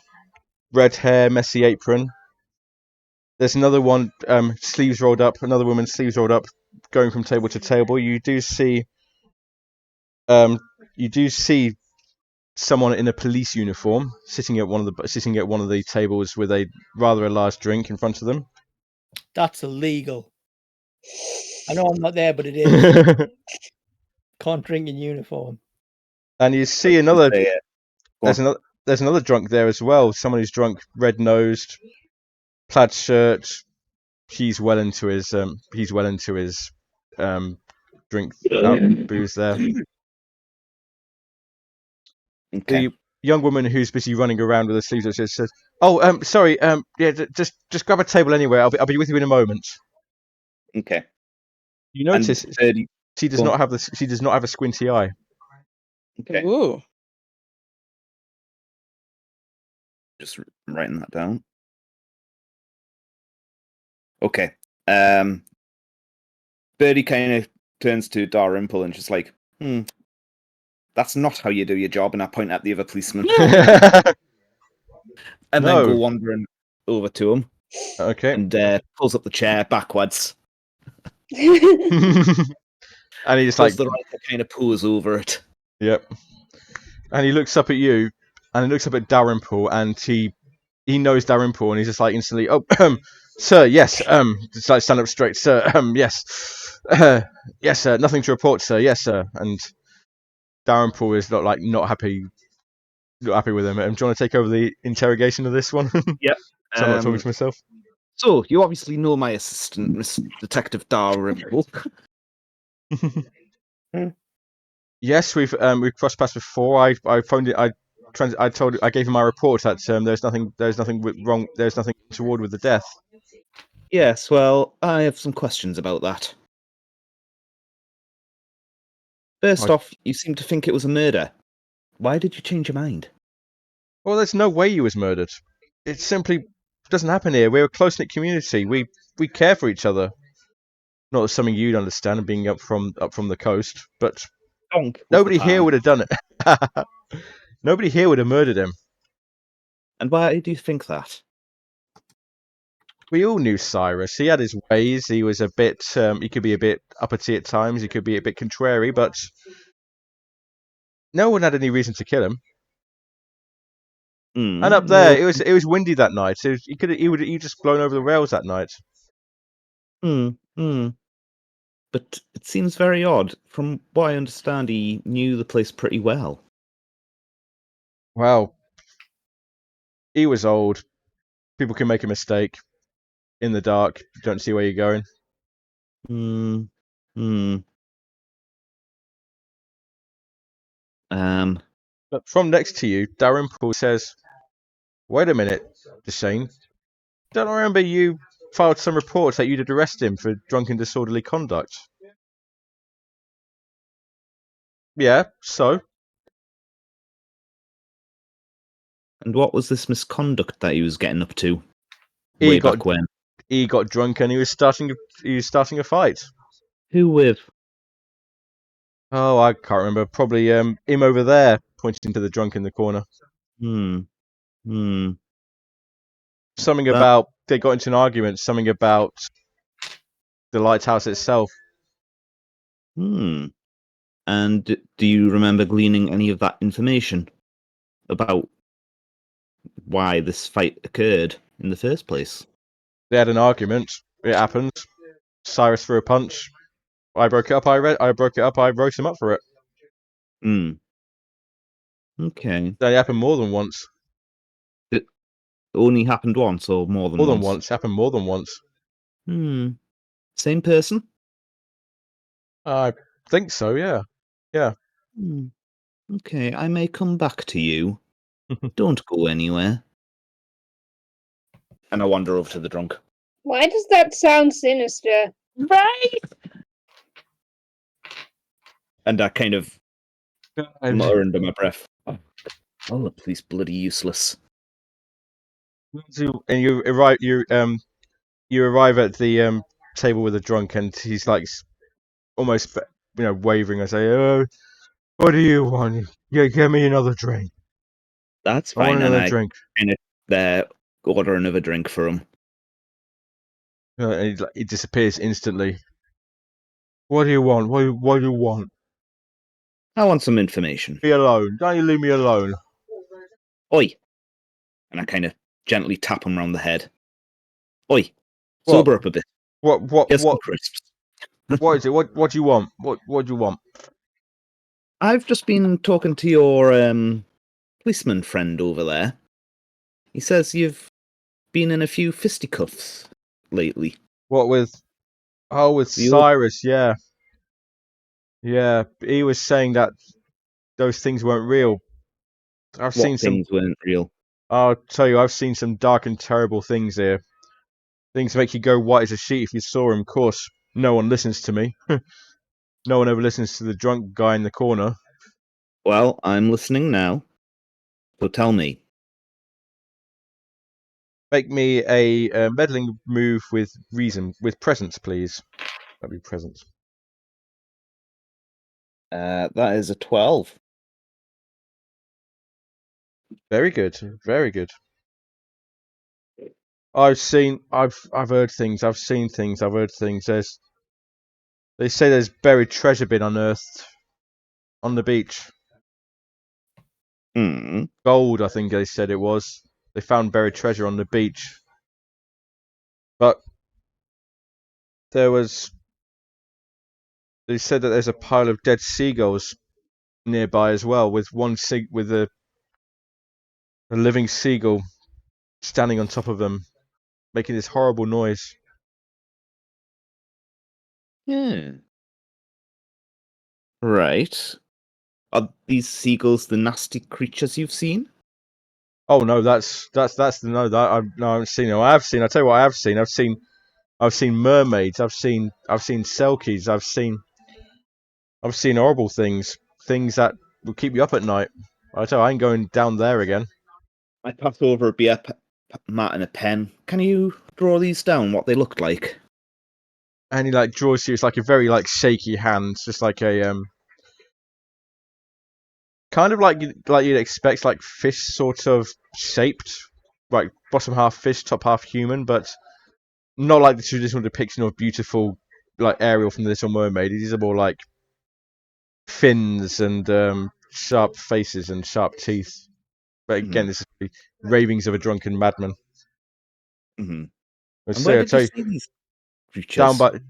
red hair, messy apron. There's another one, sleeves rolled up. Another woman, sleeves rolled up, going from table to table. You do see someone in a police uniform sitting at one of the tables with a rather large drink in front of them. That's illegal. I know I'm not there, but it is. Can't drink in uniform. And you see another. Yeah. There's another drunk there as well. Someone who's drunk, red nosed, plaid shirt. He's well into his drink booze there. Okay. The young woman who's busy running around with her sleeves up says, "Oh, sorry, yeah, just grab a table anywhere. I'll be with you in a moment." Okay. You notice And Birdie. she does go on. not have a squinty eye. Okay. Ooh. Just writing that down. Okay. Birdie kind of turns to Dalrymple and just like, that's not how you do your job. And I point at the other policeman. And then go wandering over to him. Okay. And pulls up the chair backwards. And he just Does the right to kind of pose over it. Yep. And he looks up at you, and he looks up at Dalrymple, and he knows Dalrymple, and he's just like instantly, "Oh, sir, yes, just like stand up straight, sir, yes, yes, sir, nothing to report, sir, yes, sir." And Dalrymple is not happy with him. Do you want to take over the interrogation of this one? Yep. So I'm not talking to myself. So you obviously know my assistant, Miss Detective Dalrymple. Yes, we've crossed paths before. I phoned it. I gave him my report that there's nothing wrong. There's nothing toward with the death. Yes, well, I have some questions about that. First off, you seem to think it was a murder. Why did you change your mind? Well, there's no way he was murdered. It simply doesn't happen here. We're a close-knit community. We care for each other. Not something you'd understand, being up from the coast, but nobody here would have done it. Nobody here would have murdered him. And why do you think that? We all knew Cyrus. He had his ways. He was a bit. He could be a bit uppity at times. He could be a bit contrary, but no one had any reason to kill him. And up there, it was windy that night. So he would just blown over the rails that night. But it seems very odd. From what I understand, he knew the place pretty well. Well, he was old. People can make a mistake. In the dark, you don't see where you're going. But from next to you, Dalrymple says, "Wait a minute, Deshane. Don't I remember you filed some reports that you'd arrest him for drunken disorderly conduct?" Yeah, so? And what was this misconduct that he was getting up to? He Back when? He got drunk and he was starting a fight. Who with? Oh, I can't remember. Probably him over there, pointing to the drunk in the corner. Something about they got into an argument. Something about the lighthouse itself. And do you remember gleaning any of that information about why this fight occurred in the first place? They had an argument. It happened. Cyrus threw a punch. I broke it up. I broke it up. I wrote him up for it. Okay. That happened more than once. It only happened once, or more than once? More than once. Happened more than once. Same person? I think so. Yeah. Yeah. Okay, I may come back to you. Don't go anywhere. And I wander over to the drunk. Why does that sound sinister? Right. And I kind of mutter under my breath. Oh, the police bloody useless. And you arrive. You arrive at the table with the drunk, and he's like almost wavering. I say, "Oh, What do you want? Yeah, give me another drink. That's I want fine, and another I drink. kind of order another drink for him. And he disappears instantly. What do you want? What do you want? I want some information. Be alone. Don't you leave me alone. Oi! And I kind of gently tap him round the head. Oi! What? Sober up a bit. Here's some crisps. What is it? What do you want? What do you want? I've just been talking to your policeman friend over there. He says you've been in a few fisticuffs lately. What with? Oh, with The old- Cyrus, yeah. Yeah, he was saying that those things weren't real. I've seen What some. things weren't real? I'll tell you, I've seen some dark and terrible things here. Things make you go white as a sheet if you saw him. Of course, no one listens to me. No one ever listens to the drunk guy in the corner. Well, I'm listening now. So tell me. Make me a meddling move with reason, with presence, please. That'd be presence. That is a 12. Very good, very good. I've heard things. I've seen things. I've heard things. They say there's buried treasure been unearthed on the beach. Hmm. Gold, I think they said it was. They found buried treasure on the beach. But they said that there's a pile of dead seagulls nearby as well, with a living seagull standing on top of them, making this horrible noise. Yeah. Right. Are these seagulls the nasty creatures you've seen? Oh no, that's the no that I haven't seen them. I tell you what I have seen. I've seen mermaids. I've seen selkies. I've seen horrible things. Things that will keep you up at night. I tell you, I ain't going down there again. I pass over a beer mat and a pen. Can you draw these down, what they looked like? And he like draws you. It's like a very like shaky hand, just like a kind of like you'd expect, like fish sort of shaped, like bottom half fish, top half human, but not like the traditional depiction of beautiful like Ariel from the Little Mermaid. These are more like fins and sharp faces and sharp teeth. But again, this is the ravings of a drunken madman. Mm-hmm. I And where did tell you you, see these down creatures?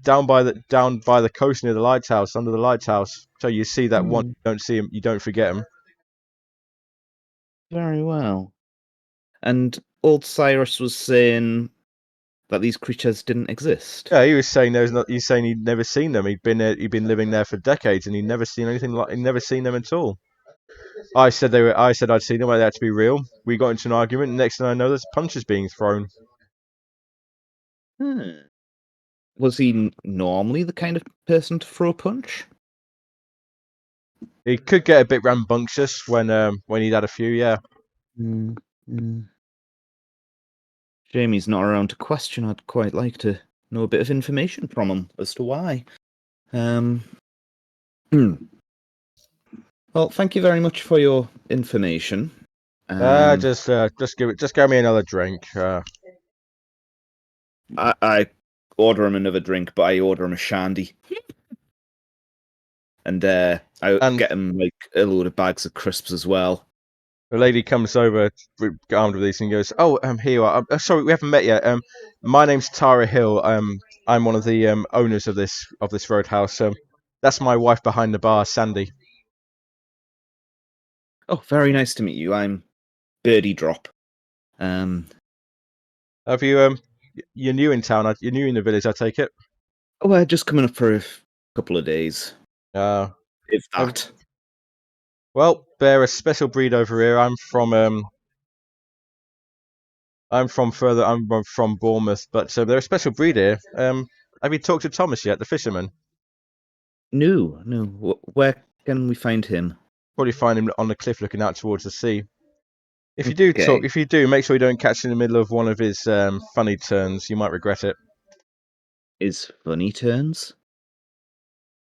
by the coast near the lighthouse, under the lighthouse. So you see that one, Hmm. you don't see him, you don't forget him. Very well. And old Cyrus was saying that these creatures didn't exist. Yeah, he was saying there's not. He's saying he'd never seen them. He'd been living there for decades, and he'd never seen anything like. He'd never seen them at all. I said they were. I said I'd seen them. They had to be real. We got into an argument. And next thing I know, there's punches being thrown. Hmm. Was he normally the kind of person to throw a punch? He could get a bit rambunctious when he'd had a few. Yeah. Jamie's not around to question. I'd quite like to know a bit of information from him as to why. Well, thank you very much for your information. Just give me another drink. I order him another drink, but I order him a shandy. And I And- get him like a load of bags of crisps as well. The lady comes over armed with these and goes, "Oh, here you are. Sorry, we haven't met yet. My name's Tara Hill. I'm one of the owners of this roadhouse. That's my wife behind the bar, Sandy." Oh, very nice to meet you. I'm Birdie Drop. Have you you're new in town? You're new in the village, I take it. Oh, we're just coming up for a couple of days, if that. Well, they're a special breed over here. I'm from Bournemouth, but they're a special breed here. Have you talked to Thomas yet, the fisherman? No. Where can we find him? Probably find him on the cliff looking out towards the sea. If you do, make sure you don't catch him in the middle of one of his funny turns. You might regret it. His funny turns?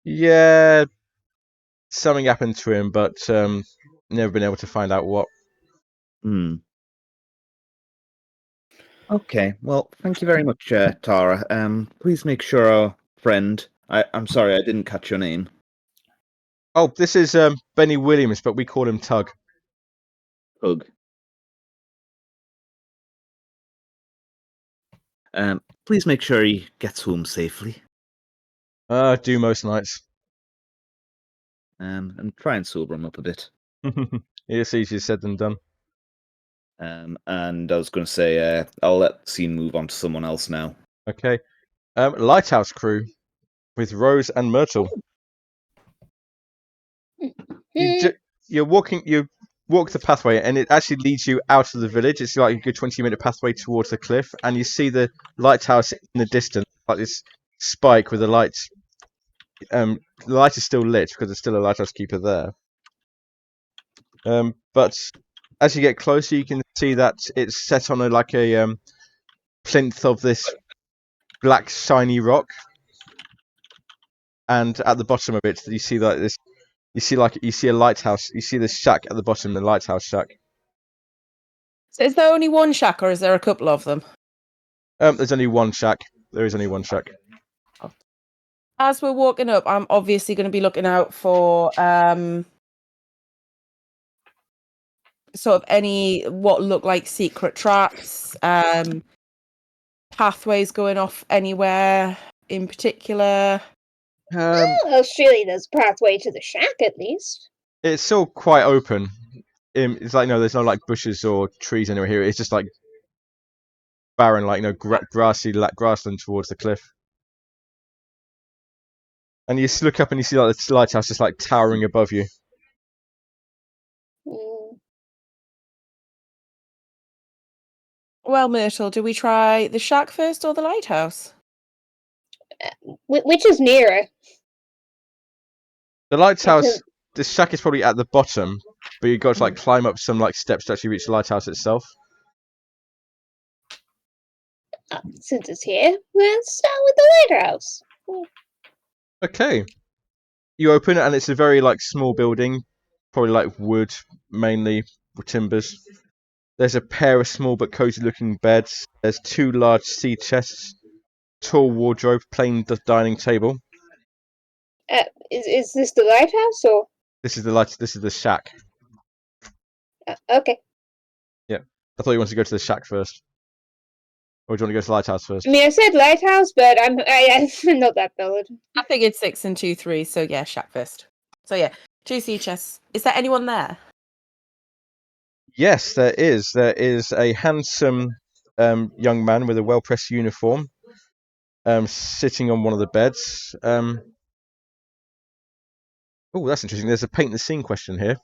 Yeah, something happened to him, but never been able to find out what. Hmm. Okay, well, thank you very much, Tara. Please make sure our friend... I'm sorry, I didn't catch your name. Oh, this is Benny Williams, but we call him Tug. Hug. Please make sure he gets home safely. Do most nights. And try and sober him up a bit. It's easier said than done. And I was going to say, I'll let the scene move on to someone else now. Okay. Lighthouse crew with Rose and Myrtle. You walk the pathway, and it actually leads you out of the village. It's like a good 20-minute pathway towards the cliff, and you see the lighthouse in the distance, like this spike with the lights. The light is still lit because there's still a lighthouse keeper there. But as you get closer, you can see that it's set on a plinth of this black shiny rock, and at the bottom of it, you see like this. You see a lighthouse. You see this shack at the bottom, the lighthouse shack. So is there only one shack, or is there a couple of them? There's only one shack. There is only one shack. As we're walking up, I'm obviously going to be looking out for sort of any what look like secret traps, pathways going off anywhere in particular. Well, surely there's a pathway to the shack at least. It's still quite open. It's like there's no like bushes or trees anywhere here. It's just like barren, like grassy grassland towards the cliff. And you look up and you see like the lighthouse just like towering above you. Well, Myrtle, do we try the shack first or the lighthouse? Which is nearer? The lighthouse, the shack is probably at the bottom, but you've got to like climb up some like steps to actually reach the lighthouse itself. Since it's here, let's start with the lighthouse. Okay. You open it and it's a very like small building, probably like wood, mainly with timbers. There's a pair of small but cozy looking beds. There's 2 large sea chests, tall wardrobe, plain dining table. Is this the lighthouse or? This is the shack. Okay. Yeah. I thought you wanted to go to the shack first. Or do you want to go to the lighthouse first? I mean, I said lighthouse, but I'm not that bothered. I figured 6 and 2, 3, so yeah, shack first. So yeah, 2 sea chests. Is there anyone there? Yes, there is. There is a handsome young man with a well-pressed uniform sitting on one of the beds. Oh, that's interesting. There's a paint the scene question here.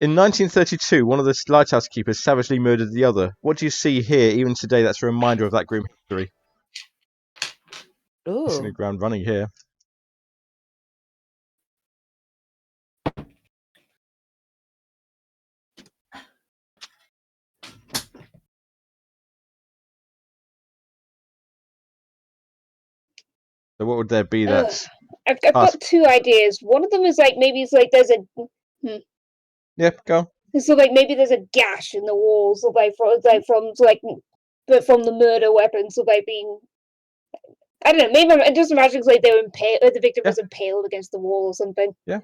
In 1932, one of the lighthouse keepers savagely murdered the other. What do you see here, even today, that's a reminder of that grim history? Ooh. It's in the ground running here. So what would there be that's... I've got 2 ideas. One of them is like maybe it's like there's a Yep, go. so like maybe there's a gash in the walls of from the murder weapons of like being. I don't know. Maybe I'm just imagining like they were impaled. The victim was impaled against the wall or something. Yeah.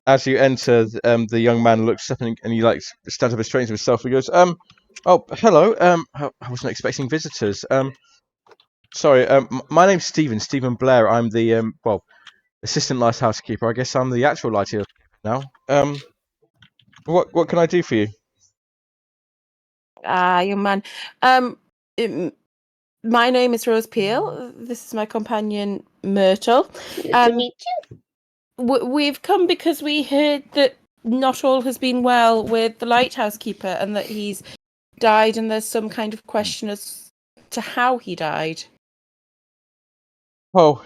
As you enter, the young man looks up and he like stands up and straightens himself. He goes, oh, hello. I wasn't expecting visitors. Sorry. My name's Stephen Blair. I'm the assistant lighthouse keeper. I guess I'm the actual lighthouse now. What can I do for you? Young man. My name is Rose Peel. This is my companion Myrtle. To meet you. We've come because we heard that not all has been well with the lighthouse keeper and that he's died, and there's some kind of question as to how he died. Oh,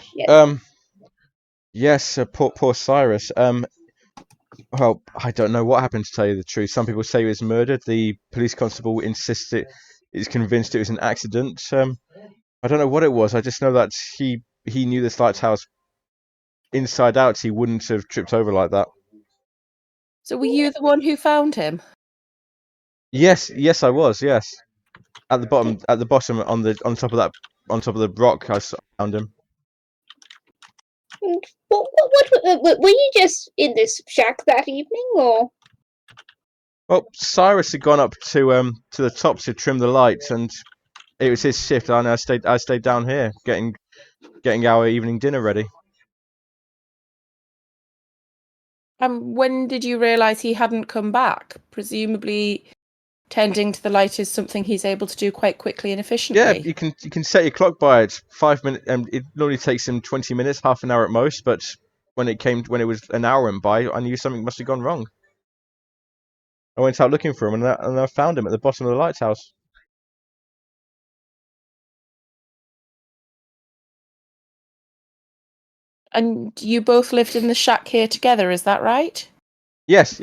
yes, poor Cyrus. Well, I don't know what happened, to tell you the truth. Some people say he was murdered. The police constable is convinced it was an accident. I don't know what it was. I just know that he he knew this lighthouse inside out, he wouldn't have tripped over like that. So were you the one who found him? Yes, I was. Yes, at the bottom, on top of the rock, I found him. What were you just in this shack that evening, or? Well, Cyrus had gone up to the top to trim the lights, and it was his shift. And I stayed down here getting our evening dinner ready. When did you realise he hadn't come back? Presumably, tending to the light is something he's able to do quite quickly and efficiently. Yeah, you can set your clock by it. 5 minutes, and it normally takes him 20 minutes, half an hour at most. But when it was an hour went by, I knew something must have gone wrong. I went out looking for him, and I found him at the bottom of the lighthouse. And you both lived in the shack here together, is that right? Yes.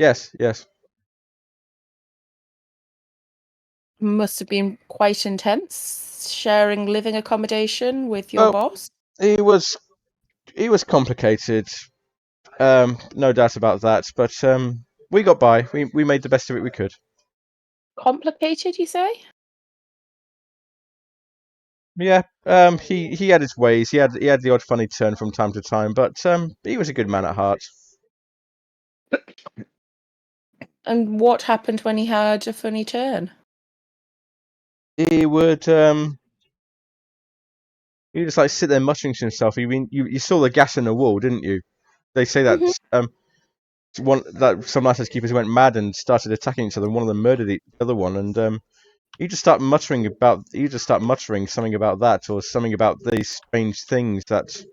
Must have been quite intense, sharing living accommodation with your boss. He was complicated. No doubt about that. But we got by. We made the best of it we could. Complicated, you say? Yeah. He had his ways. He had the odd funny turn from time to time, but he was a good man at heart. And what happened when he had a funny turn? He would he just like sit there muttering to himself. You saw the gas in the wall, didn't you? They say that some lighthouse keepers went mad and started attacking each other, and one of them murdered the other one. And you just start muttering something about that, or something about these strange things that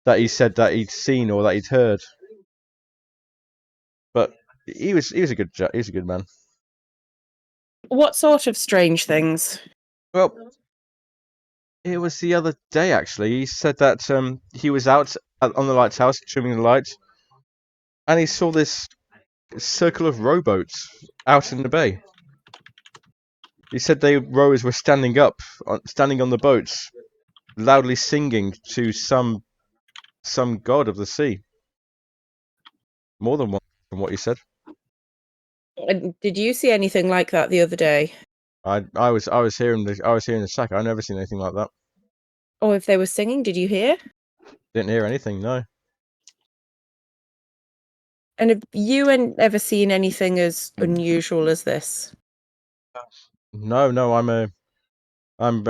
he said that he'd seen or that he'd heard. But he was a good man. What sort of strange things? Well, it was the other day actually. He said that he was out on the lighthouse trimming the lights, and he saw this circle of rowboats out in the bay. He said rowers were standing on the boats, loudly singing to some god of the sea. More than one, from what he said. And did you see anything like that the other day? I was here in the shack. I've never seen anything like that. Or if they were singing, did you hear? Didn't hear anything. No. And have you ever seen anything as unusual as this? No. I'm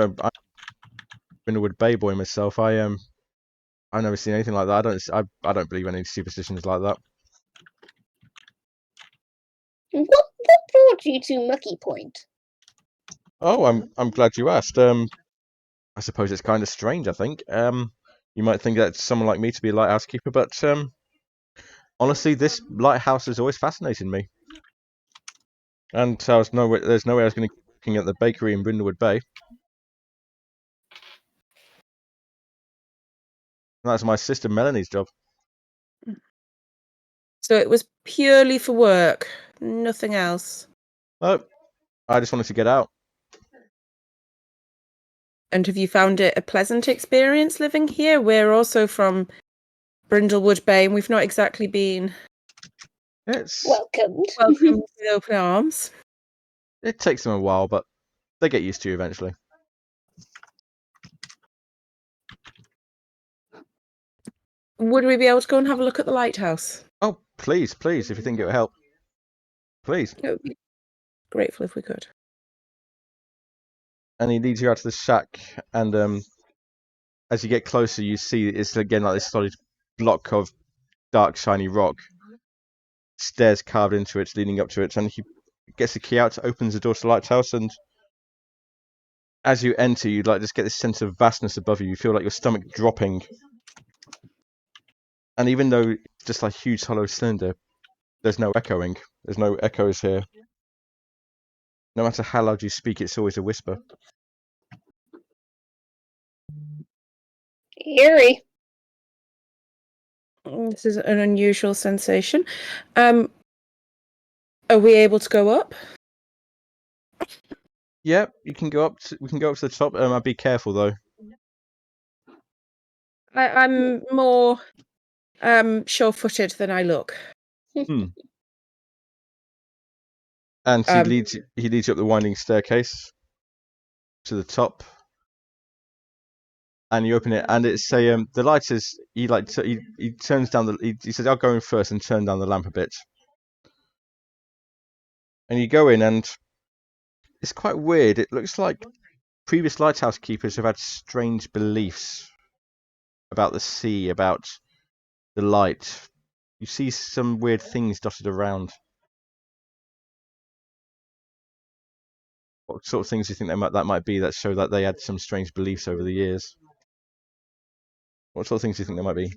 Brindlewood Bay boy myself. I've never seen anything like that. I don't believe any superstitions like that. What brought you to Mucky Point? Oh, I'm glad you asked. I suppose it's kind of strange. I think. You might think that someone like me to be a lighthouse keeper, but honestly, this lighthouse has always fascinated me. And there's no way I was going to be working at the bakery in Brindlewood Bay. That's my sister Melanie's job. So it was purely for work, nothing else. Oh, I just wanted to get out. And have you found it a pleasant experience living here? We're also from Brindlewood Bay, and we've not exactly been Welcomed. welcomed with open arms. It takes them a while, but they get used to you eventually. Would we be able to go and have a look at the lighthouse? Oh, please, if you think it would help. Please. It would be grateful if we could. And he leads you out to the shack, and as you get closer, you see it's again like this solid block of dark, shiny rock. Stairs carved into it, leading up to it, and he gets the key out, opens the door to the lighthouse, and as you enter, you just get this sense of vastness above you. You feel like your stomach dropping. And even though it's just like a huge hollow cylinder, there's no echoing. There's no echoes here. No matter how loud you speak, it's always a whisper. Eerie. This is an unusual sensation. Are we able to go up? Yeah, we can go up to the top. I'd be careful though. I'm more sure-footed than I look. And he Um, leads you up the winding staircase to the top, and you open it, and it's the light is he turns down he says, "I'll go in first and turn down the lamp a bit." And you go in, and it's quite weird. It looks like previous lighthouse keepers have had strange beliefs about the sea, about the light. You see some weird things dotted around. What sort of things do you think that might be that show that they had some strange beliefs over the years? What sort of things do you think there might be?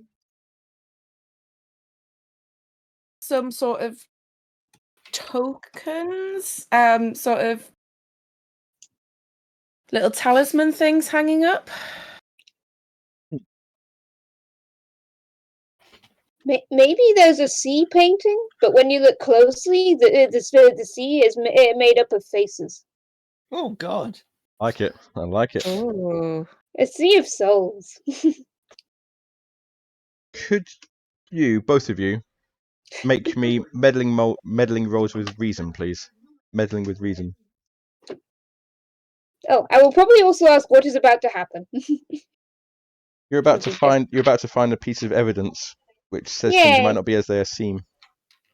some sort of tokens, sort of little talisman things hanging up. Maybe there's a sea painting, but when you look closely, the sea is made up of faces. Oh God. I like it. I like it. Oh, A sea of souls. Could you, both of you, make me meddling rolls with reason, please? Meddling with reason. Oh, I will probably also ask what is about to happen. You're about Which to is just- find a piece of evidence which says things might Yay. not be as they seem.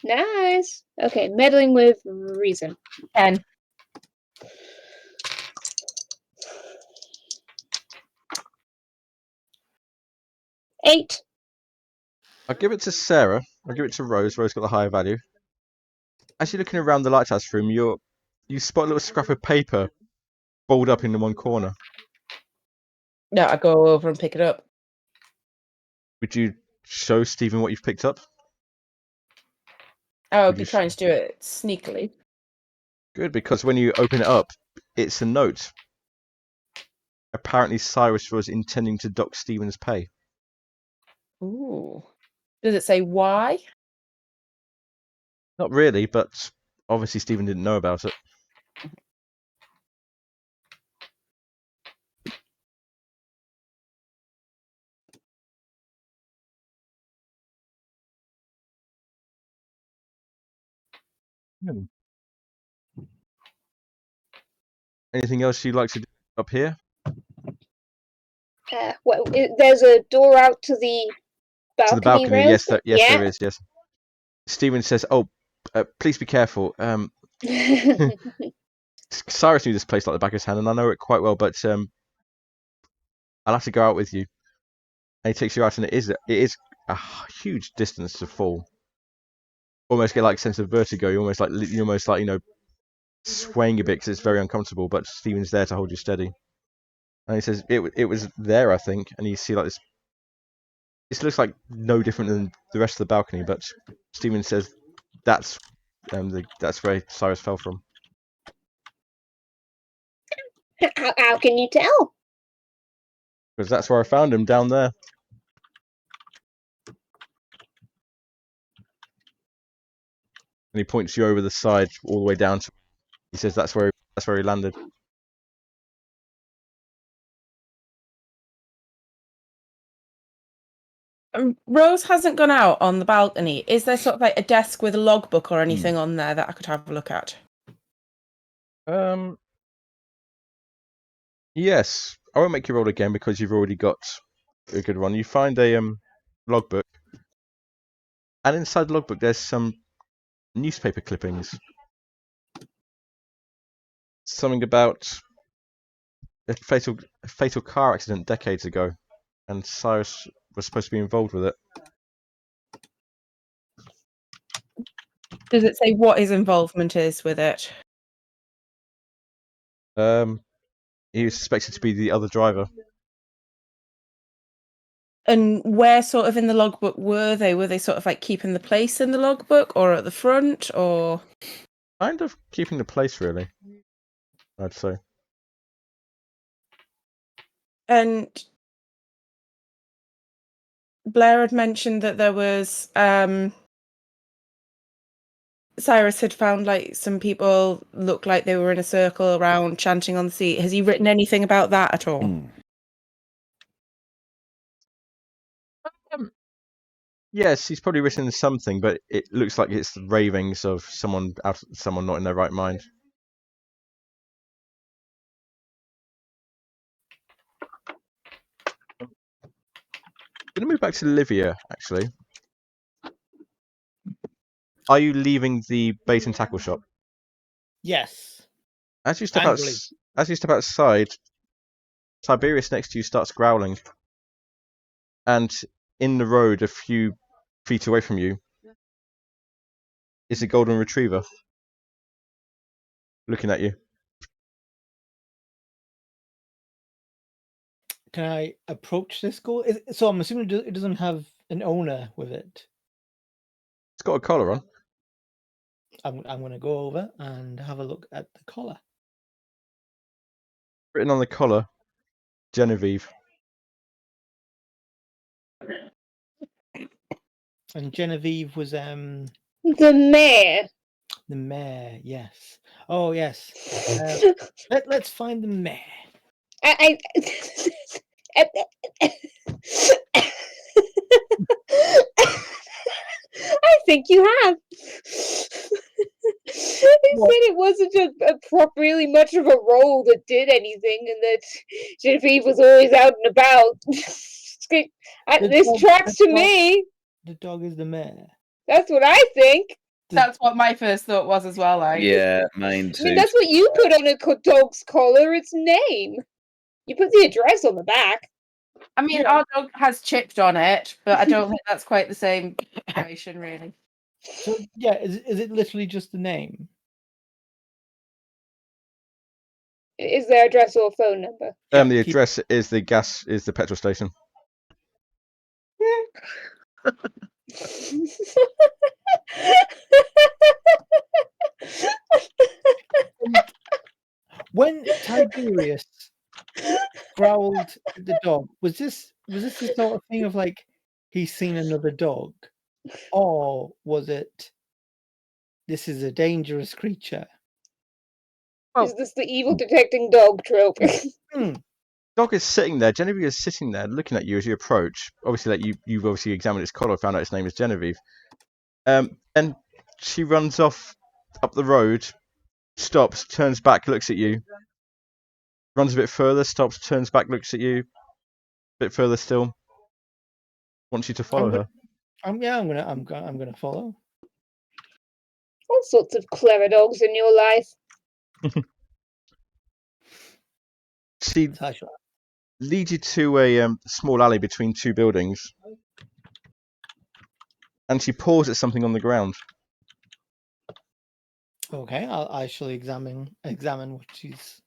Nice. Okay, meddling with reason. 10. Eight. I'll give it to Sarah. I'll give it to Rose. Rose got the higher value. As you're looking around the lighthouse room, you spot a little scrap of paper balled up in one corner. No, I go over and pick it up. Would you show Stephen what you've picked up? I would Would be you trying to do it sneakily. Good, because when you open it up, it's a note. Apparently, Cyrus was intending to dock Stephen's pay. Ooh. Does it say why? Not really, but obviously Stephen didn't know about it. Anything else you'd like to do up here? There's a door out to the balcony. To the balcony? rails? Yes, there is. Yes. Stephen says, "Oh, please be careful. Cyrus knew this place like the back of his hand, and I know it quite well. But I'll have to go out with you." And he takes you out, and it is a huge distance to fall. Almost get like a sense of vertigo. You're almost like swaying a bit because it's very uncomfortable. But Stephen's there to hold you steady. And he says it was there, I think. And you see like this. This looks like no different than the rest of the balcony, but Stephen says that's where Cyrus fell from. How can you tell? Because that's where I found him, down there. And he points you over the side all the way down to. He says that's where he landed. Rose hasn't gone out on the balcony. Is there sort of like a desk with a logbook or anything on there that I could have a look at? Yes. I won't make you roll again because you've already got a good one. You find a logbook, and inside the logbook there's some newspaper clippings. Something about a fatal car accident decades ago, and Cyrus was supposed to be involved with it. Does it say what his involvement is with it? He was suspected to be the other driver. And where sort of in the logbook were they? Were they sort of like keeping the place in the logbook or at the front or? Kind of keeping the place, really, I'd say. And Blair had mentioned that there was Cyrus had found like some people looked like they were in a circle around chanting on the sea. Has he written anything about that at all? Yes, he's probably written something, but it looks like it's the ravings of someone not in their right mind. I'm gonna move back to Livia, actually. Are you leaving the bait and tackle shop? Yes. As you step Angrily. outside, Tiberius next to you starts growling, and in the road, a few feet away from you, is a golden retriever looking at you. Can I approach this goal? So I'm assuming it doesn't have an owner with it. It's got a collar on. I'm going to go over and have a look at the collar. Written on the collar, Genevieve. And Genevieve was The mare. the mare. Yes. Oh yes. Let's find the mare. I think you have. He said it wasn't a properly much of a role that did anything, and that Genevieve was always out and about. This tracks to me. The dog is the mare. That's what I think. That's what my first thought was as well. Yeah, mine I mean, too. that's what you put on a dog's collar. Its name. You put the address on the back. I mean, our dog has chipped on it, but I don't think that's quite the same situation, really. So yeah, is it literally just the name? Is there address or phone number? The address is the petrol station. When Tiberius growled at the dog, was this the sort of thing of like he's seen another dog, or was it this is a dangerous creature? Is this the evil detecting dog trope? Dog is sitting there. Genevieve is sitting there, looking at you as you approach. Obviously, you've obviously examined its collar, found out its name is Genevieve. And she runs off up the road, stops, turns back, looks at you, runs a bit further, stops, turns back, looks at you, a bit further still. Wants you to follow her. I'm gonna follow. All sorts of clever dogs in your life. She leads you to a small alley between two buildings, and she paws at something on the ground. Okay, I shall examine what she's.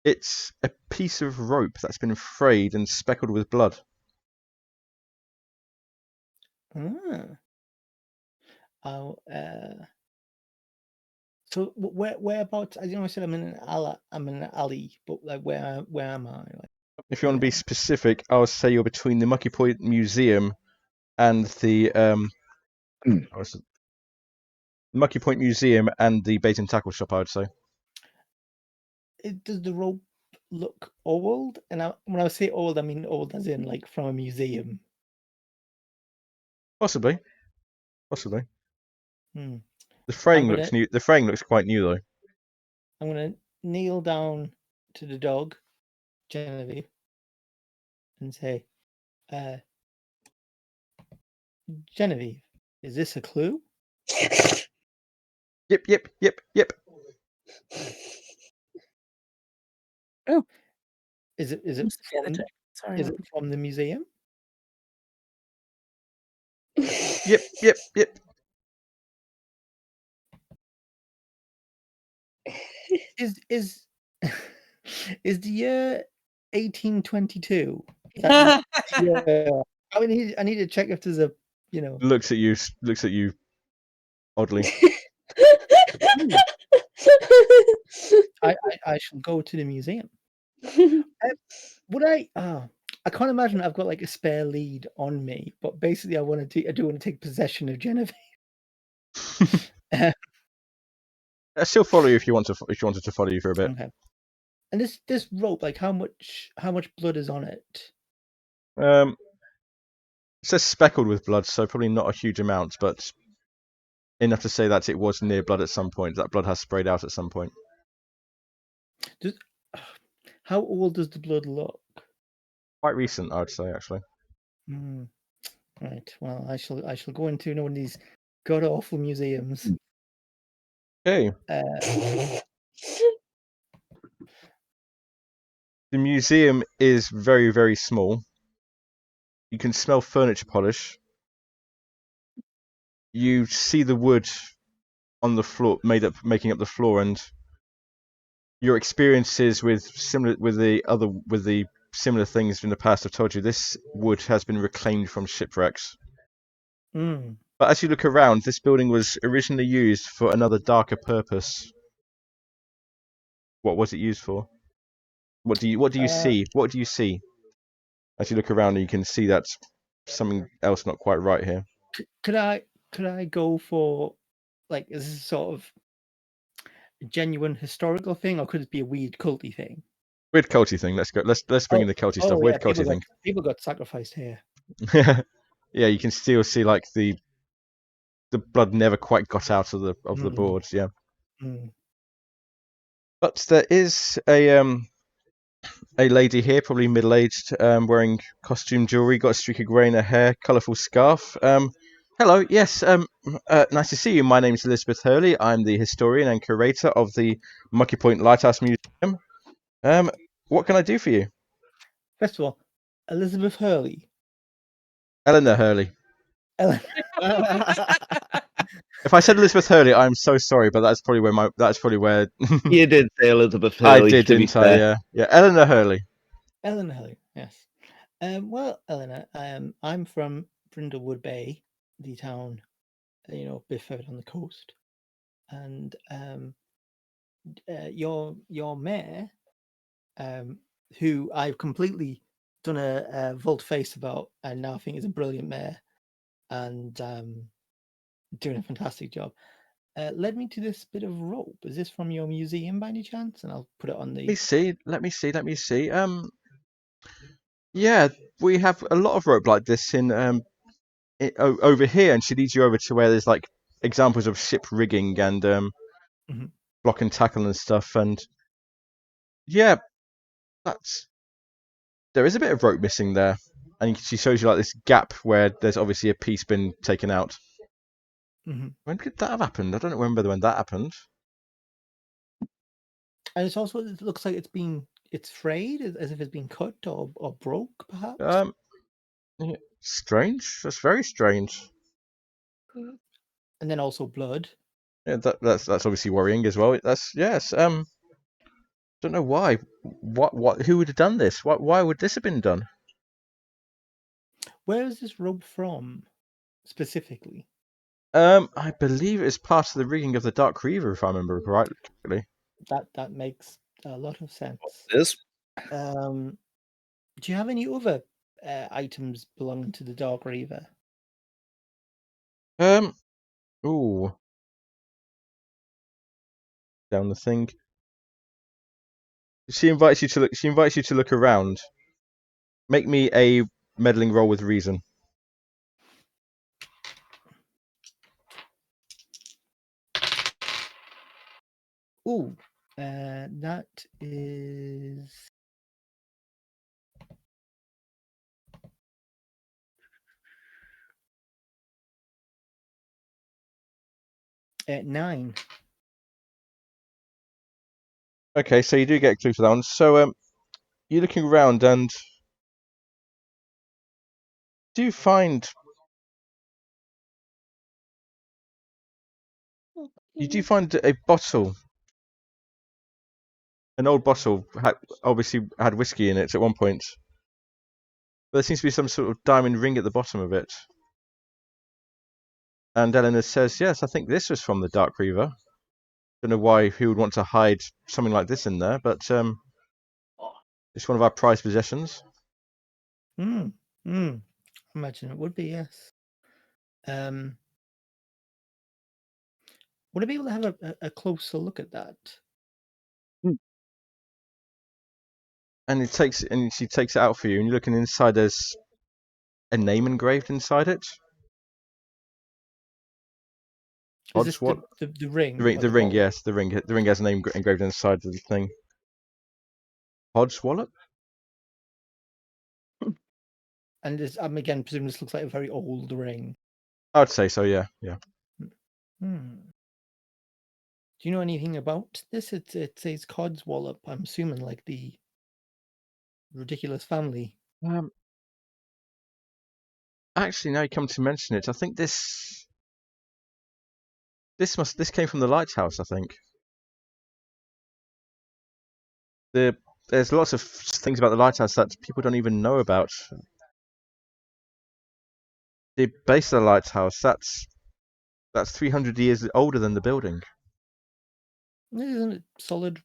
It's a piece of rope that's been frayed and speckled with blood. So whereabouts? As you know, I said I'm in an alley, but like where am I? Like, if you want to be specific, I would say you're between the Mucky Point Museum and the Mucky Point Museum and the bait and tackle shop. I would say. Does the rope look old? And when I say old, I mean old as in like from a museum. Possibly. Hmm. The fraying looks new. The fraying looks quite new though. I'm gonna kneel down to the dog, Genevieve, and say, Genevieve, is this a clue? Yep. Oh. Is it from the museum? Yep. Is the year 1822? Yeah. I need to check if there's a Looks at you oddly. I shall go to the museum. Would I? I can't imagine I've got like a spare lead on me, but basically I do want to take possession of Genevieve. I still follow you if you wanted to follow you for a bit. Okay. And this rope, like how much blood is on it? It says speckled with blood, so probably not a huge amount, but enough to say that it was near blood at some point. That blood has sprayed out at some point. How old does the blood look? Quite recent, I would say, actually. Right. Well, I shall go into one of these god awful museums. Okay. The museum is very, very small. You can smell furniture polish. You see the wood on the floor, making up the floor, and your experiences with the similar things in the past have told you this wood has been reclaimed from shipwrecks. Mm. But as you look around, this building was originally used for another darker purpose. What was it used for? What do you see? What do you see? As you look around, and you can see that something else not quite right here. Could I go for, like, is this sort of a genuine historical thing, or could it be a weird culty thing? Weird culty thing. Let's go. Let's bring in the culty stuff. Weird culty thing. People got sacrificed here. Yeah, you can still see like the blood never quite got out of the boards. Yeah. Mm. But there is a lady here, probably middle-aged, wearing costume jewelry, got a streak of grey in her hair, colourful scarf. Hello, yes, nice to see you. My name is Elizabeth Hurley. I'm the historian and curator of the Mucky Point Lighthouse Museum. What can I do for you? First of all, Elizabeth Hurley. Eleanor Hurley. If I said Elizabeth Hurley, I'm so sorry, but that's probably where You did say Elizabeth I Hurley. did, didn't I? Yeah, yeah. Eleanor Hurley. Eleanor Hurley, yes. Well, Eleanor, I'm from Brindlewood Bay, the town, a bit further on the coast, and your mayor, who I've completely done a volte face about, and now I think is a brilliant mayor, and doing a fantastic job. Led me to this bit of rope. Is this from your museum by any chance? And I'll put it on the. Let me see. Yeah, we have a lot of rope like this in over here, and she leads you over to where there's like examples of ship rigging and block and tackle and stuff. And yeah, there is a bit of rope missing there, and she shows you like this gap where there's obviously a piece been taken out. When did that have happened? I don't remember when that happened. And it looks like it's frayed, as if it's been cut or broke, perhaps. Yeah, strange. That's very strange. And then also blood. Yeah, that's obviously worrying as well. That's yes. Don't know why. What? Who would have done this? Why would this have been done? Where is this rope from, specifically? I believe it's part of the rigging of the Dark Reaver, if I remember correctly. That makes a lot of sense. Yes. Do you have any other items belonging to the Dark Reaver? Ooh. Down the thing. She invites you to look around. Make me a meddling roll with reason. Ooh, that is 9. Okay, so you do get a clue for that one. So you're looking around and do you find a bottle, an old bottle, obviously had whiskey in it at one point. But there seems to be some sort of diamond ring at the bottom of it. And Eleanor says, yes, I think this was from the Dark Reaver. Don't know why he would want to hide something like this in there, but it's one of our prized possessions. I imagine it would be, yes. Would I be able to have a closer look at that? And she takes it out for you, and you're looking inside. There's a name engraved inside it. Is this What? the ring? The or ring, wallet? yes, the ring. The ring has a name engraved inside the thing. Hodswallop? And this, I'm again presuming this looks like a very old ring. I'd say so. Yeah. Hmm. Do you know anything about this? It says Codswallop. I'm assuming like the ridiculous family. Actually, now you come to mention it, I think this came from the lighthouse. I think there's lots of things about the lighthouse that people don't even know about. The base of the lighthouse, that's 300 years older than the building. Isn't it solid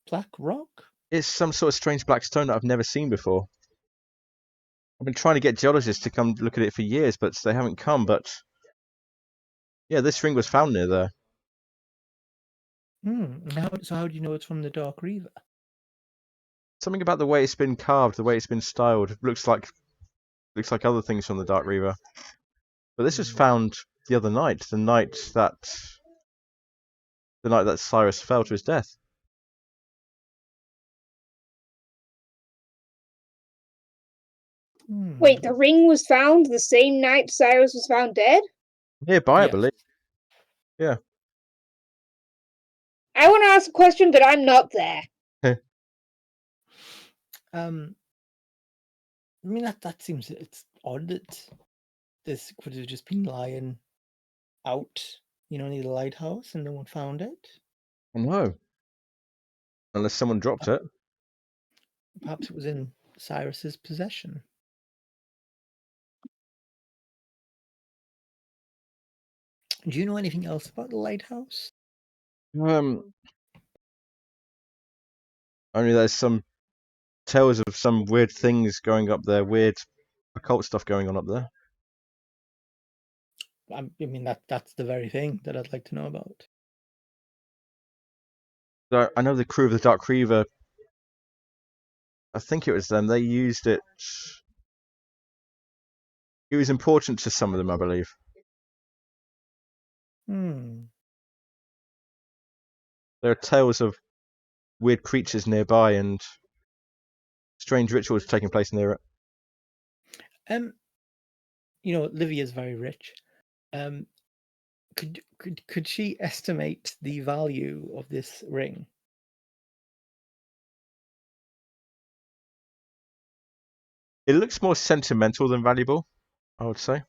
black rock? It's some sort of strange black stone that I've never seen before. I've been trying to get geologists to come look at it for years, but they haven't come. But yeah, this ring was found near there. How do you know it's from the Dark Reaver? Something about the way it's been carved, the way it's been styled, looks like other things from the Dark Reaver. But this was found the other night, the night that Cyrus fell to his death. Wait, the ring was found the same night Cyrus was found dead? Nearby, I Yes. believe. Yeah. I want to ask a question, but I'm not there. I mean that seems it's odd that this could have just been lying out, near the lighthouse and no one found it. No. Unless someone dropped it. Perhaps it was in Cyrus's possession. Do you know anything else about the lighthouse? Only there's some tales of some weird things going up there, weird occult stuff going on up there. I mean that's the very thing that I'd like to know about. So I know the crew of the Dark Reaver, I think it was them, they used it. It was important to some of them, I believe. There are tales of weird creatures nearby and strange rituals taking place near it. Livia's very rich. Could she estimate the value of this ring? It looks more sentimental than valuable, I would say.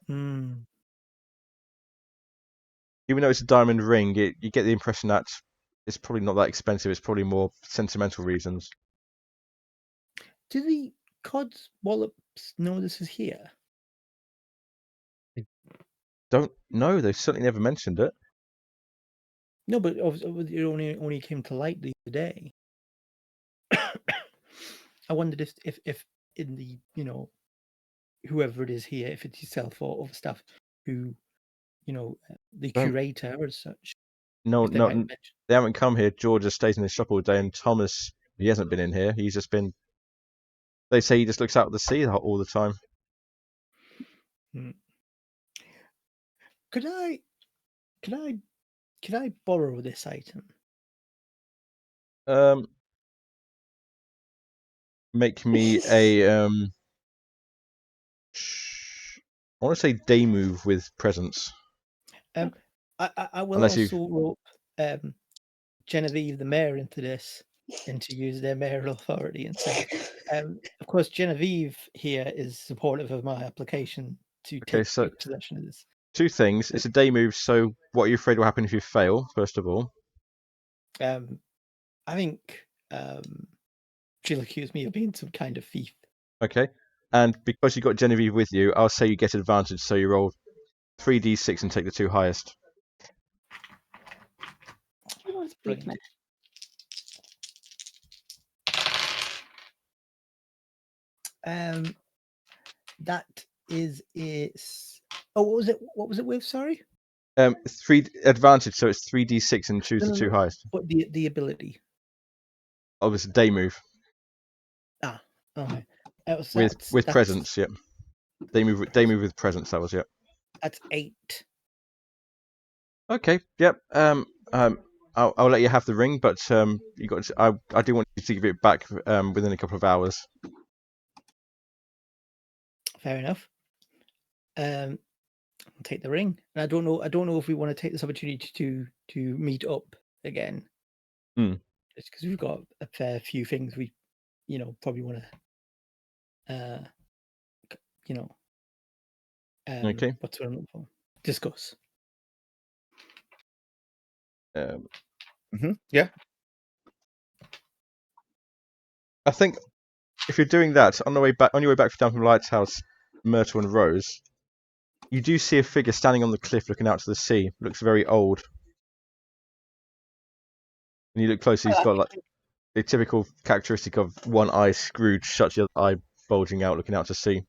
Even though it's a diamond ring, you get the impression that it's probably not that expensive. It's probably more sentimental reasons. Do the Codswallops know this is here? Don't know. They've certainly never mentioned it. No, but it only came to light the other day. I wondered if in the whoever it is here, if it's yourself or other staff who the curator or such. No, they haven't come here. George just stays in his shop all day, and Thomas, he hasn't been in here. He's just been. They say he just looks out at the sea all the time. Could I borrow this item? Make me a I want to say day move with presence. I will Unless also rope Genevieve the mayor into this and to use their mayoral authority and say, of course, Genevieve here is supportive of my application to take possession of this. Two things. It's a day move, so what are you afraid will happen if you fail, first of all? I think she'll accuse me of being some kind of thief. Okay. And because you got Genevieve with you, I'll say you get advantage, so you roll 3d6 and take the two highest. Brilliant. That is what was it with? Sorry. 3 advantage, so it's 3d6 and choose the two highest. But the ability. Oh, it's a day move. Okay. With presence, yep. They move with presence. That was it. That's 8. Okay. Yep. I'll let you have the ring, but you got. I do want you to give it back within a couple of hours. Fair enough. I'll take the ring. And I don't know if we want to take this opportunity to meet up again. Hmm. Just because we've got a fair few things we, probably want to, Okay. what's what I'm looking for? Discuss. Yeah. I think if you're doing that on your way back down from Lighthouse, Myrtle and Rose, you do see a figure standing on the cliff looking out to the sea. Looks very old. And you look closer, he's got like the typical characteristic of one eye screwed shut, the other eye bulging out, looking out to sea.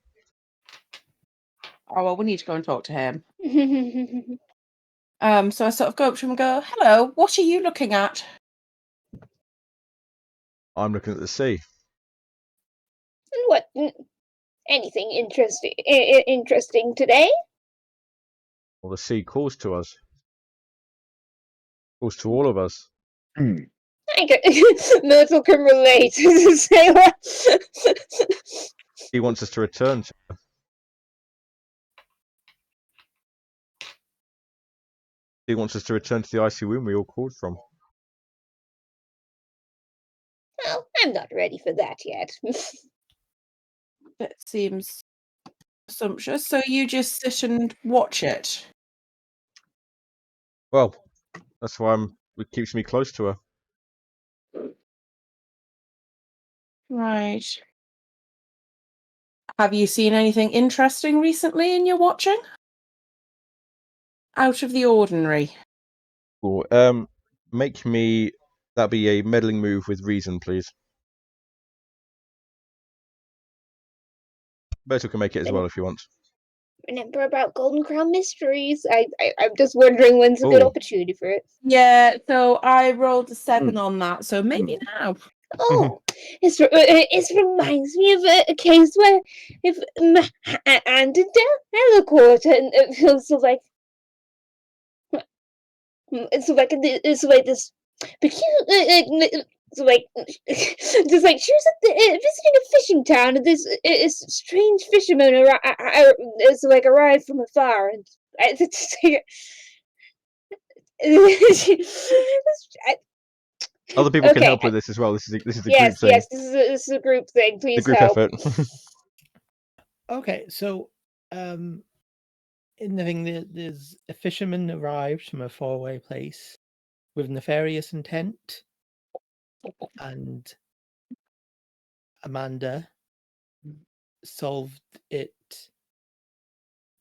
Oh, well, we need to go and talk to him. So I sort of go up to him and go, "Hello, what are you looking at?" I'm looking at the sea. What? Anything interesting today? Well, the sea calls to us. Calls to all of us. Myrtle can relate as a sailor. He wants us to return to her. He wants us to return to the icy womb we all called from. Well, I'm not ready for that yet. It seems sumptuous. So you just sit and watch it. Well, that's why it keeps me close to her. Right. Have you seen anything interesting recently in your watching? Out of the ordinary. Cool. Make me. That'd be a meddling move with reason, please. Berto can make it as well if you want. Remember about Golden Crown Mysteries? I'm just wondering when's a good Ooh. opportunity for it. Yeah, so I rolled a 7 on that, so maybe now. Oh, it reminds me of a case where if and Delacourt and it feels so like it's like this peculiar so like just like she was at visiting a fishing town and this strange fisherman arrived from afar and Other people can Okay, help with this as well. This is a group yes, thing. this is a group thing. The Please group help. effort. Okay, so in the thing, there's a fisherman arrived from a faraway place with nefarious intent, and Amanda solved it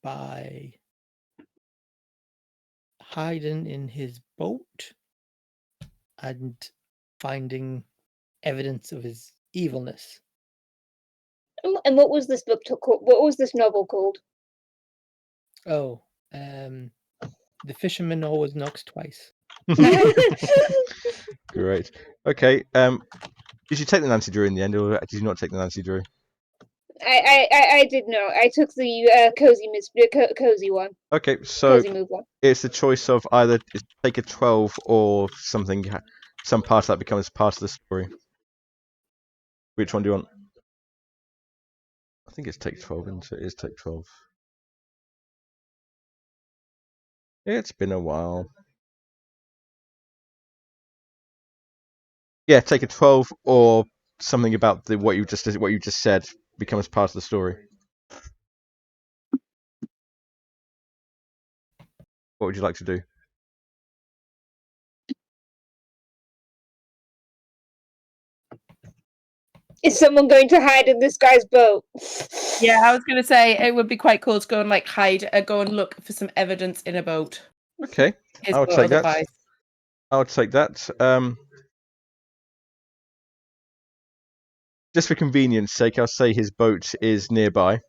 by hiding in his boat and finding evidence of his evilness. And what was this book called? What was this novel called? Oh, The Fisherman Always Knocks Twice. Great. Okay. Did you take the Nancy Drew in the end, or did you not take the Nancy Drew? I did know. I took the cozy one. Okay, so Cozy move one. it's the choice of either take a 12 or something. Some part of that becomes part of the story. Which one do you want? I think it's take 12, isn't it? It is take 12. It's been a while. Yeah, take a 12 or something about what you just said becomes part of the story. What would you like to do? Is someone going to hide in this guy's boat? Yeah, I was going to say it would be quite cool to go and hide, go and look for some evidence in a boat. Okay, I'll take that. Otherwise. I'll take that. Just for convenience sake, I'll say his boat is nearby.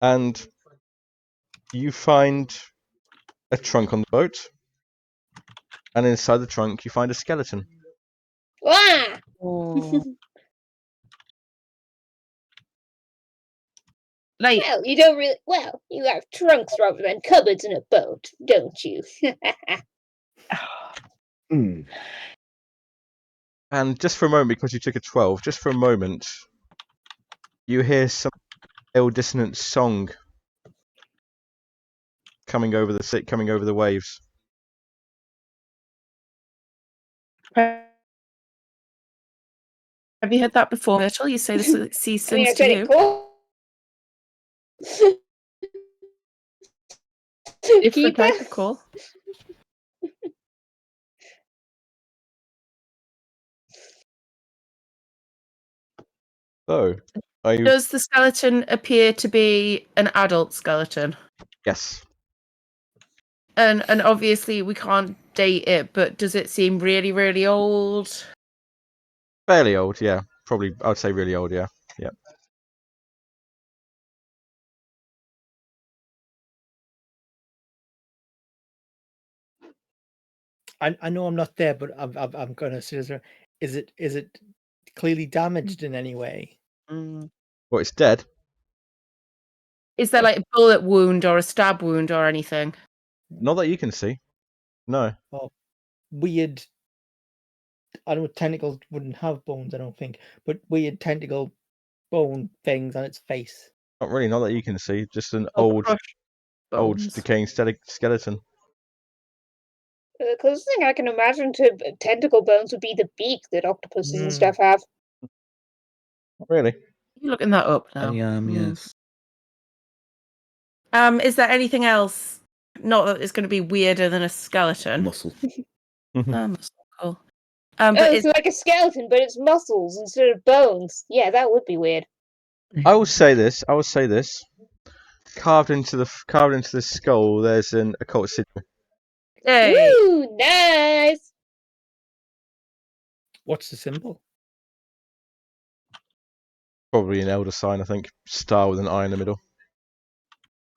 And you find a trunk on the boat. And inside the trunk, you find a skeleton. Ah! Oh. Like, Well, you don't really. Well, you have trunks rather than cupboards in a boat, don't you? And just for a moment, because you took a 12, just for a moment, you hear some ill dissonant song coming over the waves. have you heard that before, Myrtle? You say this I seasons mean, I to said you. it cool. Different Keeper? type of call. So, are you? Does the skeleton appear to be an adult skeleton? Yes. And obviously we can't date it, but does it seem really, really old? Fairly old, yeah. Probably, I'd say really old, yeah. Yeah. I know I'm not there, but I'm gonna say, is it clearly damaged in any way? Mm. Well, it's dead. Is there like a bullet wound or a stab wound or anything? Not that you can see. No. Weird. I know tentacles wouldn't have bones, I don't think, but weird tentacle bone things on its face. Not really, not that you can see. Just an Or old crushed bones? decaying skeleton. The closest thing I can imagine to tentacle bones would be the beak that octopuses and Mm. stuff have. Not really. You're looking that up now. I am, yes. Is there anything else? Not that it's going to be weirder than a skeleton. Muscle. Muscle, cool. Oh, But it's like a skeleton, but it's muscles instead of bones. Yeah, that would be weird. I will say this. Carved into the skull, there's an occult sigil. hey, Woo, nice. What's the symbol? Probably an elder sign, I think. Star with an eye in the middle.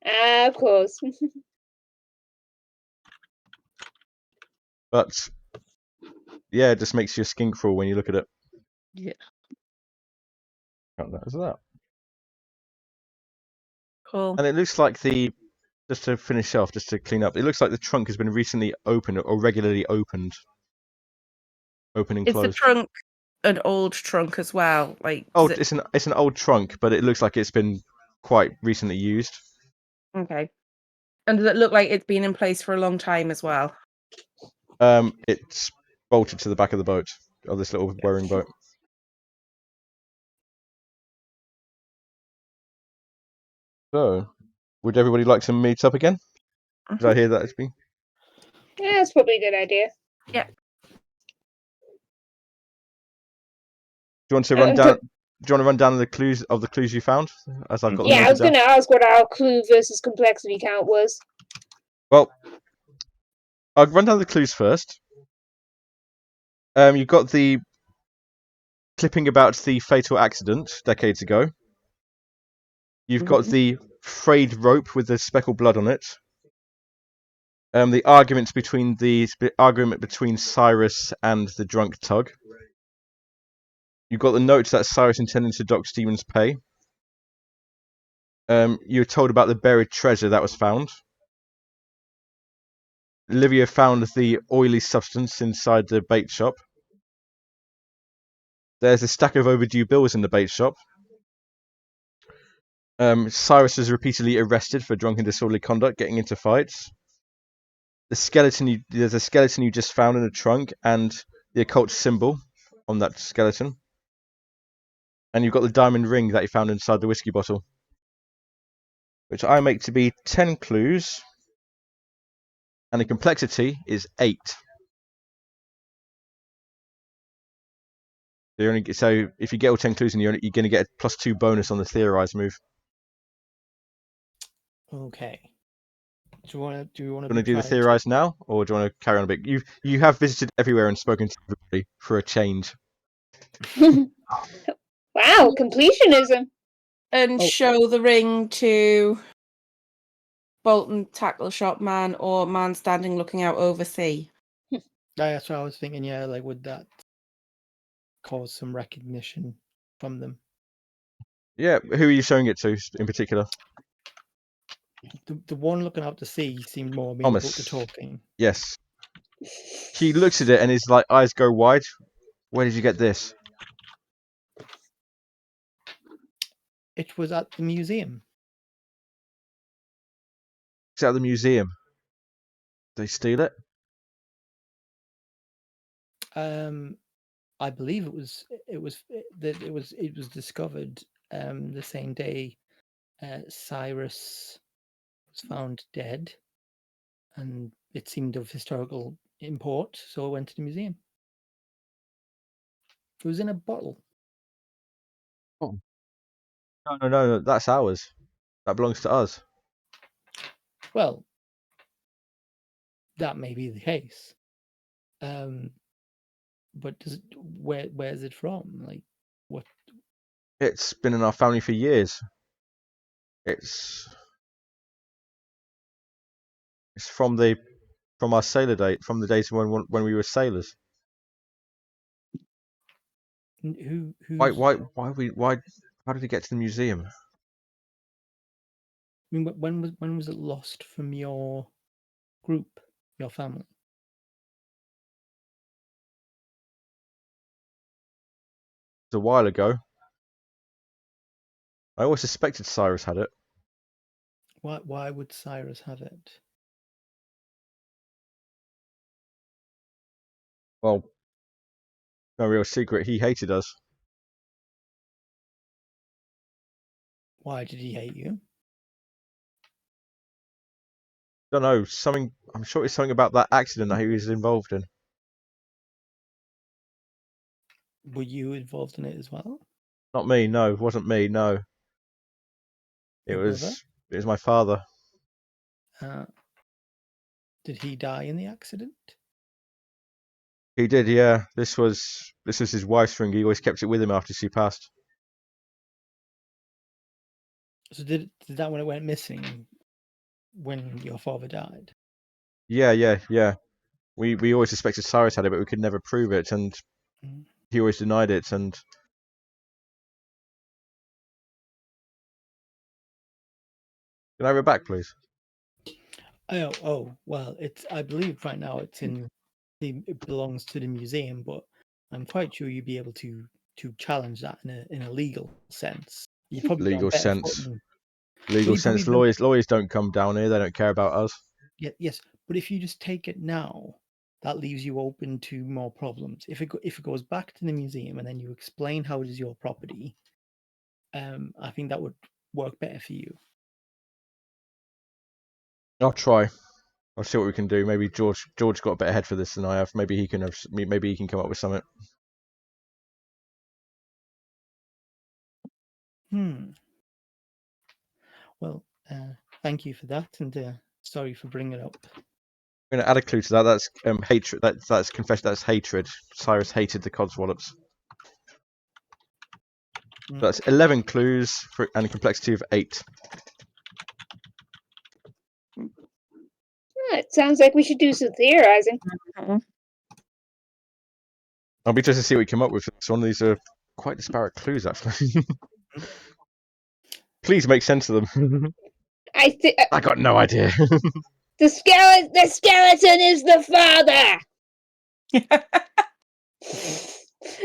Of course. But yeah, it just makes your skin crawl when you look at it. Yeah. Count that as that. Cool. And it looks like just to finish off, just to clean up, it looks like the trunk has been recently opened or regularly opened. Open and Is the closed. trunk an old trunk as well? Like, Oh, does it... it's an old trunk, but it looks like it's been quite recently used. Okay. And does it look like it's been in place for a long time as well? It's bolted to the back of the boat, of this little rowing boat. So, would everybody like to meet up again? Did I hear that it's been? Yeah, that's probably a good idea. Yeah. Do you want to run down? Do you want to run down the clues you found, as I've got them Yeah, I noted was down? going to ask what our clue versus complexity count was. Well, I'll run down the clues first. You've got the clipping about the fatal accident decades ago. You've got the frayed rope with the speckled blood on it. The argument between Cyrus and the drunk tug. You've got the notes that Cyrus intended to dock Stephen's pay. You were told about the buried treasure that was found. Olivia found the oily substance inside the bait shop. There's a stack of overdue bills in the bait shop. Cyrus is repeatedly arrested for drunken disorderly conduct, getting into fights. There's a skeleton you just found in a trunk, and the occult symbol on that skeleton. And you've got the diamond ring that you found inside the whiskey bottle, which I make to be 10 clues, and the complexity is 8. So if you get all 10 clues, you're going to get a +2 bonus on the theorize move. Okay. Do you want Do you want to do the theorize now, or do you want to carry on a bit? You have visited everywhere and spoken to everybody for a change. Wow, completionism. And show the ring to Bolton tackle shop man or man standing looking out over sea. That's what I was thinking. Yeah, like would that cause some recognition from them? Yeah, who are you showing it to in particular? The one looking out to sea seemed more amenable to Thomas. talking. Yes. He looks at it and his like eyes go wide. Where did you get this? It was at the museum. It's at the museum. Did they steal it? I believe it was discovered the same day Cyrus was found dead, and it seemed of historical import, so I went to the museum. It was in a bottle. Oh. No, that's ours. That belongs to us. Well, that may be the case. But where's it from? Like, what? It's been in our family for years. It's from our sailor date, from the days when we were sailors. Who's Why how did it get to the museum? I mean, when was it lost from your group, your family? It was a while ago. I always suspected Cyrus had it. Why would Cyrus have it? Well, no real secret. He hated us. Why did he hate you? Don't know, something. I'm sure it's something about that accident that he was involved in. Were you involved in it as well? Not me. No, it wasn't me. No, it Your brother? was my father. Did he die in the accident? He did. Yeah. This was his wife's ring. He always kept it with him after she passed. So did that when it went missing when your father died? Yeah. We always suspected Cyrus had it, but we could never prove it, and Mm. he always denied it. And can I have it back, please? Oh, well, I believe right now it belongs to the museum, but I'm quite sure you'd be able to challenge that in a legal sense. You'd probably be on Legal better sense. footing. Legal you'd probably sense. be on Lawyers don't come down here. They don't care about us. yes, but if you just take it now, that leaves you open to more problems. If it goes back to the museum and then you explain how it is your property, I think that would work better for you. I'll try. I'll see what we can do. Maybe George got a better head for this than I have. Maybe he can come up with something. Well, thank you for that, and sorry for bringing it up. I'm going to add a clue to that. That's hatred. That's confession. That's hatred. Cyrus hated the Codswallops. That's 11 clues and a complexity of 8. It sounds like we should do some theorizing. I'll be interested to see what we come up with. So one of these are quite disparate clues, actually. Please make sense of them. I got no idea. The skeleton is the father.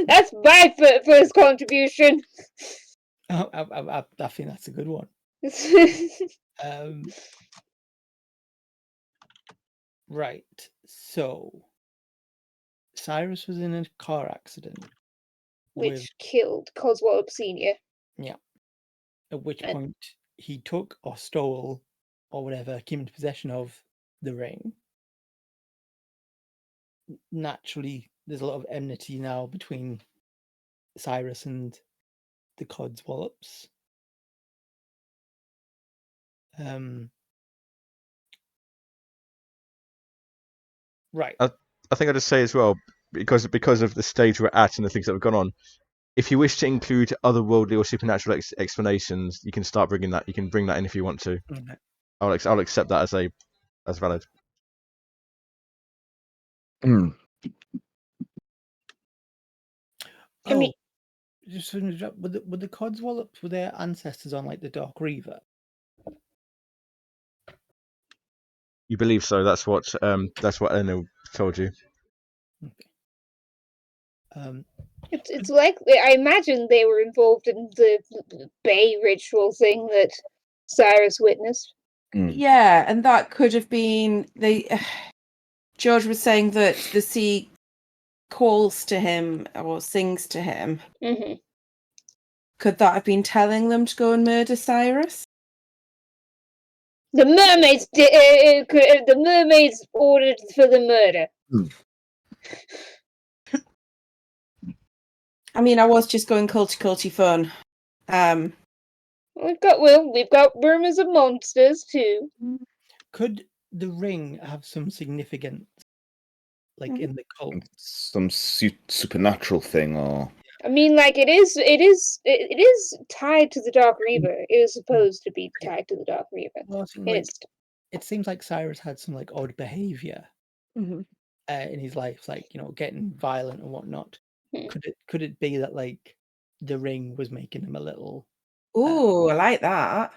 That's my first contribution. I think that's a good one. Right. So Cyrus was in a car accident, Which killed Coswallop Senior. Yeah. At which point he took or stole or whatever, came into possession of the ring. Naturally, there's a lot of enmity now between Cyrus and the Codswallops. Right. I think I'd just say as well, because of the stage we're at and the things that have gone on, if you wish to include otherworldly or supernatural explanations, you can start bringing that. You can bring that in if you want to. Okay. I'll accept that as valid. I mean, just were the Codswallops, were their ancestors on like the Dark Reaver? You believe so? That's what Enel told you. It's likely. I imagine they were involved in the Bay ritual thing that Cyrus witnessed. Yeah, and that could have been George was saying that the sea calls to him or sings to him. Hmm. Could that have been telling them to go and murder Cyrus? The mermaids. The mermaids ordered for the murder. I mean, I was just going culty fun. We've got rumors of monsters too. Could the ring have some significance, like in the cult? Some supernatural thing, or I mean, like it is tied to the Dark Reaver. It is supposed to be tied to the Dark Reaver. Well, I think, And like, it seems like Cyrus had some like odd behavior Mm-hmm. in his life, like getting violent and whatnot. Hmm. Could it be that like the ring was making him a little Ooh, I like that.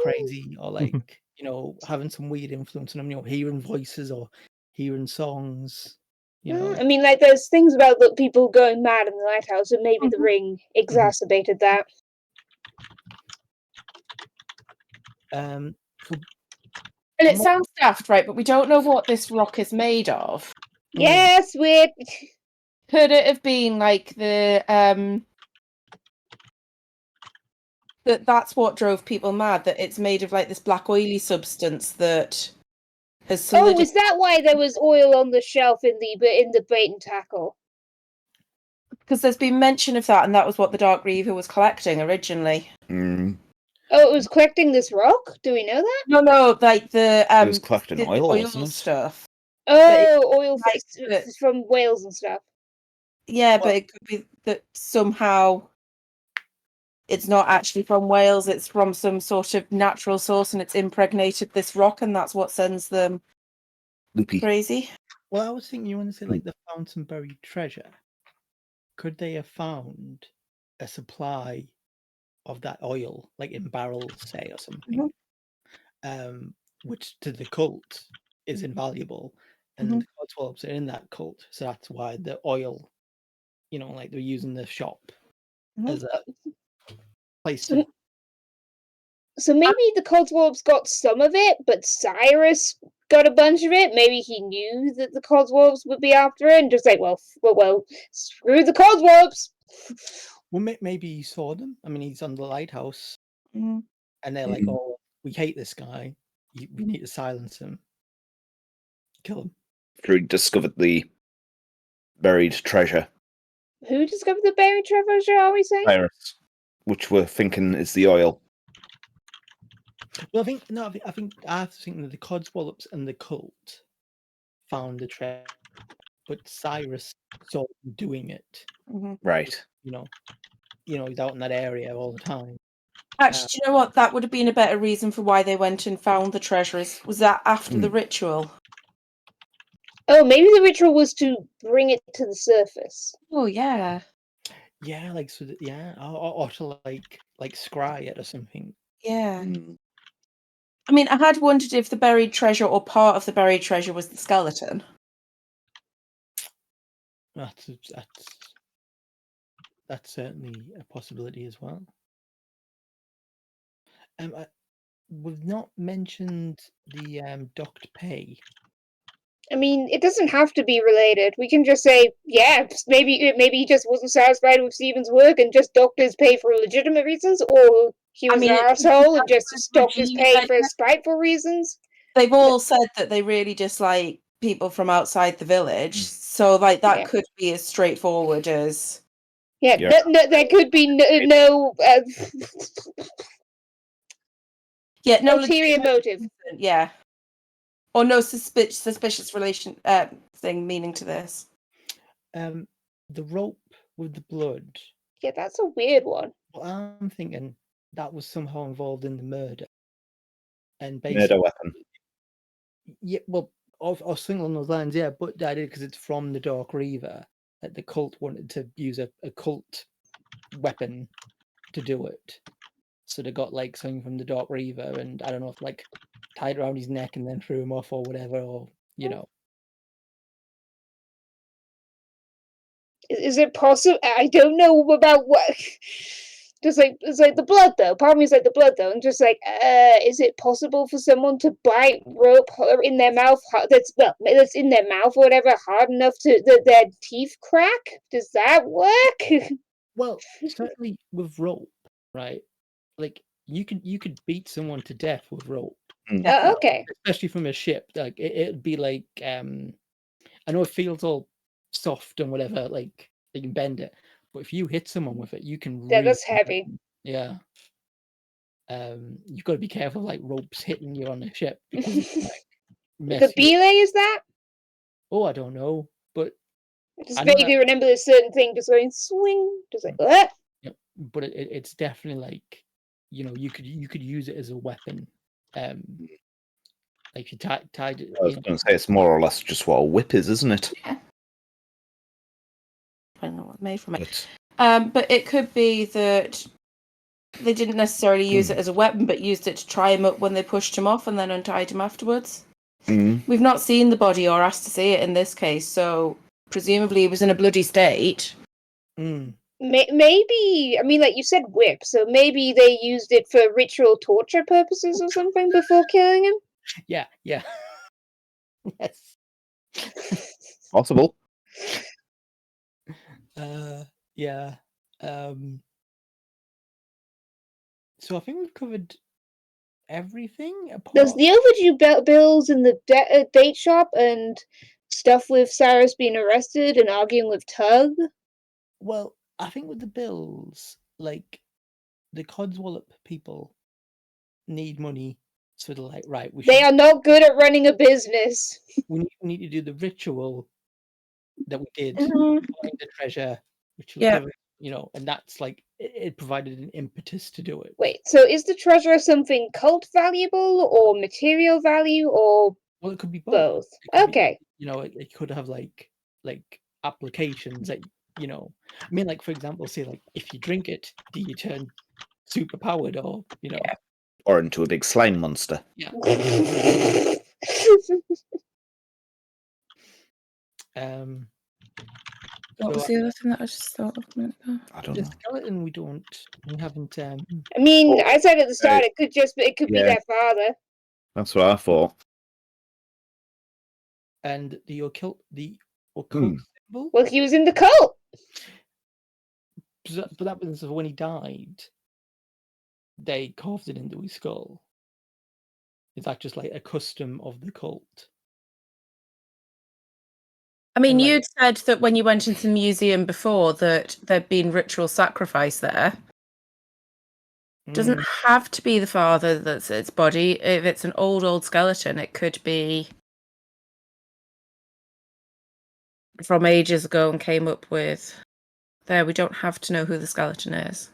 crazy, or like having some weird influence on him? Hearing voices or hearing songs. I mean, like there's things about the people going mad in the lighthouse, and maybe the ring exacerbated that. And it sounds daft, right? But we don't know what this rock is made of. Yes, weird. Could it have been like that's what drove people mad? That it's made of like this black oily substance that has solidified. Oh, is that why there was oil on the shelf in the bait and tackle? Because there's been mention of that, and that was what the Dark Reaver was collecting originally. Oh, it was collecting this rock? Do we know that? No, like the it was collecting the oil, oil wasn't it? stuff. Oh, oil like from whales and stuff. Yeah, but it could be that somehow it's not actually from Wales, it's from some sort of natural source, and it's impregnated this rock, and that's what sends them Loopy. crazy. Well, I was thinking you want to say like the fountain buried treasure. Could they have found a supply of that oil, like in barrels, say, or something, which to the cult is invaluable, and the Codswallops are in that cult, so that's why the oil, like they're using the shop as a place to. So maybe the Codswallops got some of it, but Cyrus got a bunch of it. Maybe he knew that the Codswallops would be after it, and just like, well, screw the Codswallops. Well, maybe he saw them. I mean, he's on the lighthouse, and they're like, "Oh, we hate this guy. We need to silence him, kill him." After he discovered the buried treasure, Who discovered the buried treasure? Are we saying? Cyrus, which we're thinking is the oil. Well, I think I have to think that the Codswallops and the cult found the treasure, but Cyrus saw them doing it. Right. He's out in that area all the time. Actually, do you know what? That would have been a better reason for why they went and found the treasures. Was that after the ritual? Oh, maybe the ritual was to bring it to the surface. Oh yeah. Yeah, like so. Or to like scry it or something. Yeah. I mean, I had wondered if the buried treasure or part of the buried treasure was the skeleton. That's certainly a possibility as well. We've not mentioned the docked pay. I mean, it doesn't have to be related. We can just say, yeah, maybe he just wasn't satisfied with Stephen's work and just docked his pay for legitimate reasons, or he was an arsehole and just docked his pay for spiteful reasons. They've all said that they really dislike people from outside the village, so like that could be as straightforward as there could be no ulterior motive. Yeah. Or no suspicious relation thing meaning to this. The rope with the blood. Yeah, that's a weird one. Well, I'm thinking that was somehow involved in the murder. And basically, murder weapon. Yeah, well, or something along those lines, yeah. But I did because it's from the Dark Reaver that the cult wanted to use a cult weapon to do it. So they got like something from the Dark Reaver, and I don't know if like tied around his neck and then threw him off or whatever, or you know. Is it possible? I don't know about what. Just like it's like the blood though. Part of me is like the blood though, and just like, is it possible for someone to bite rope in their mouth? That's in their mouth or whatever, hard enough to that their teeth crack. Does that work? Well, certainly with rope, right? Like you could beat someone to death with rope, Okay. especially from a ship. Like it'd be like I know it feels all soft and whatever, like you can bend it, but if you hit someone with it, you can Yeah, really that's heavy. yeah. You've got to be careful, like ropes hitting you on the ship because it can, like, mess The you up. belay is that? Oh, I don't know, but I just I know that. vaguely remember this certain thing just going swing, just like what? Yeah, but it's definitely like you could use it as a weapon. Like if you tied it. I was going to say it's more or less just what a whip is, isn't it? Yeah. I don't know what made from it. But But it could be that they didn't necessarily use it as a weapon, but used it to try him up when they pushed him off and then untied him afterwards. We've not seen the body or asked to see it in this case, so presumably he was in a bloody state. Maybe, I mean, like you said, whip. So maybe they used it for ritual torture purposes or something before killing him. Yeah. Yes. possible. Yeah. So I think we've covered everything. There's the overdue bills in the date shop and stuff with Cyrus being arrested and arguing with Tug. Well, I think with the bills, like the Codswallop people need money, so they're like, right, They are not good at running a business. we need to do the ritual that we did, Mhm. find the treasure, which will Yeah. give it, and that's like it provided an impetus to do it. Wait, so is the treasure something cult valuable or material value or Well, it could be both. both? It could Okay. be, it could have like applications that I mean, like for example, say like if you drink it, do you turn super powered or Or into a big slime monster. yeah. What was So the other thing that I just thought of a minute ago? I don't the know. skeleton we haven't I mean, Oh, I said at the start, right. it could be Yeah. their father. That's what I thought. and the occult Hmm. symbol. Well, he was in the cult. But that was when he died. They carved it into his skull. Is that just like a custom of the cult? I mean, And, like- you'd said that when you went into the museum before that there'd been ritual sacrifice there. Doesn't have to be the father that's its body. If it's an old skeleton, it could be from ages ago and came up with. There, we don't have to know who the skeleton is.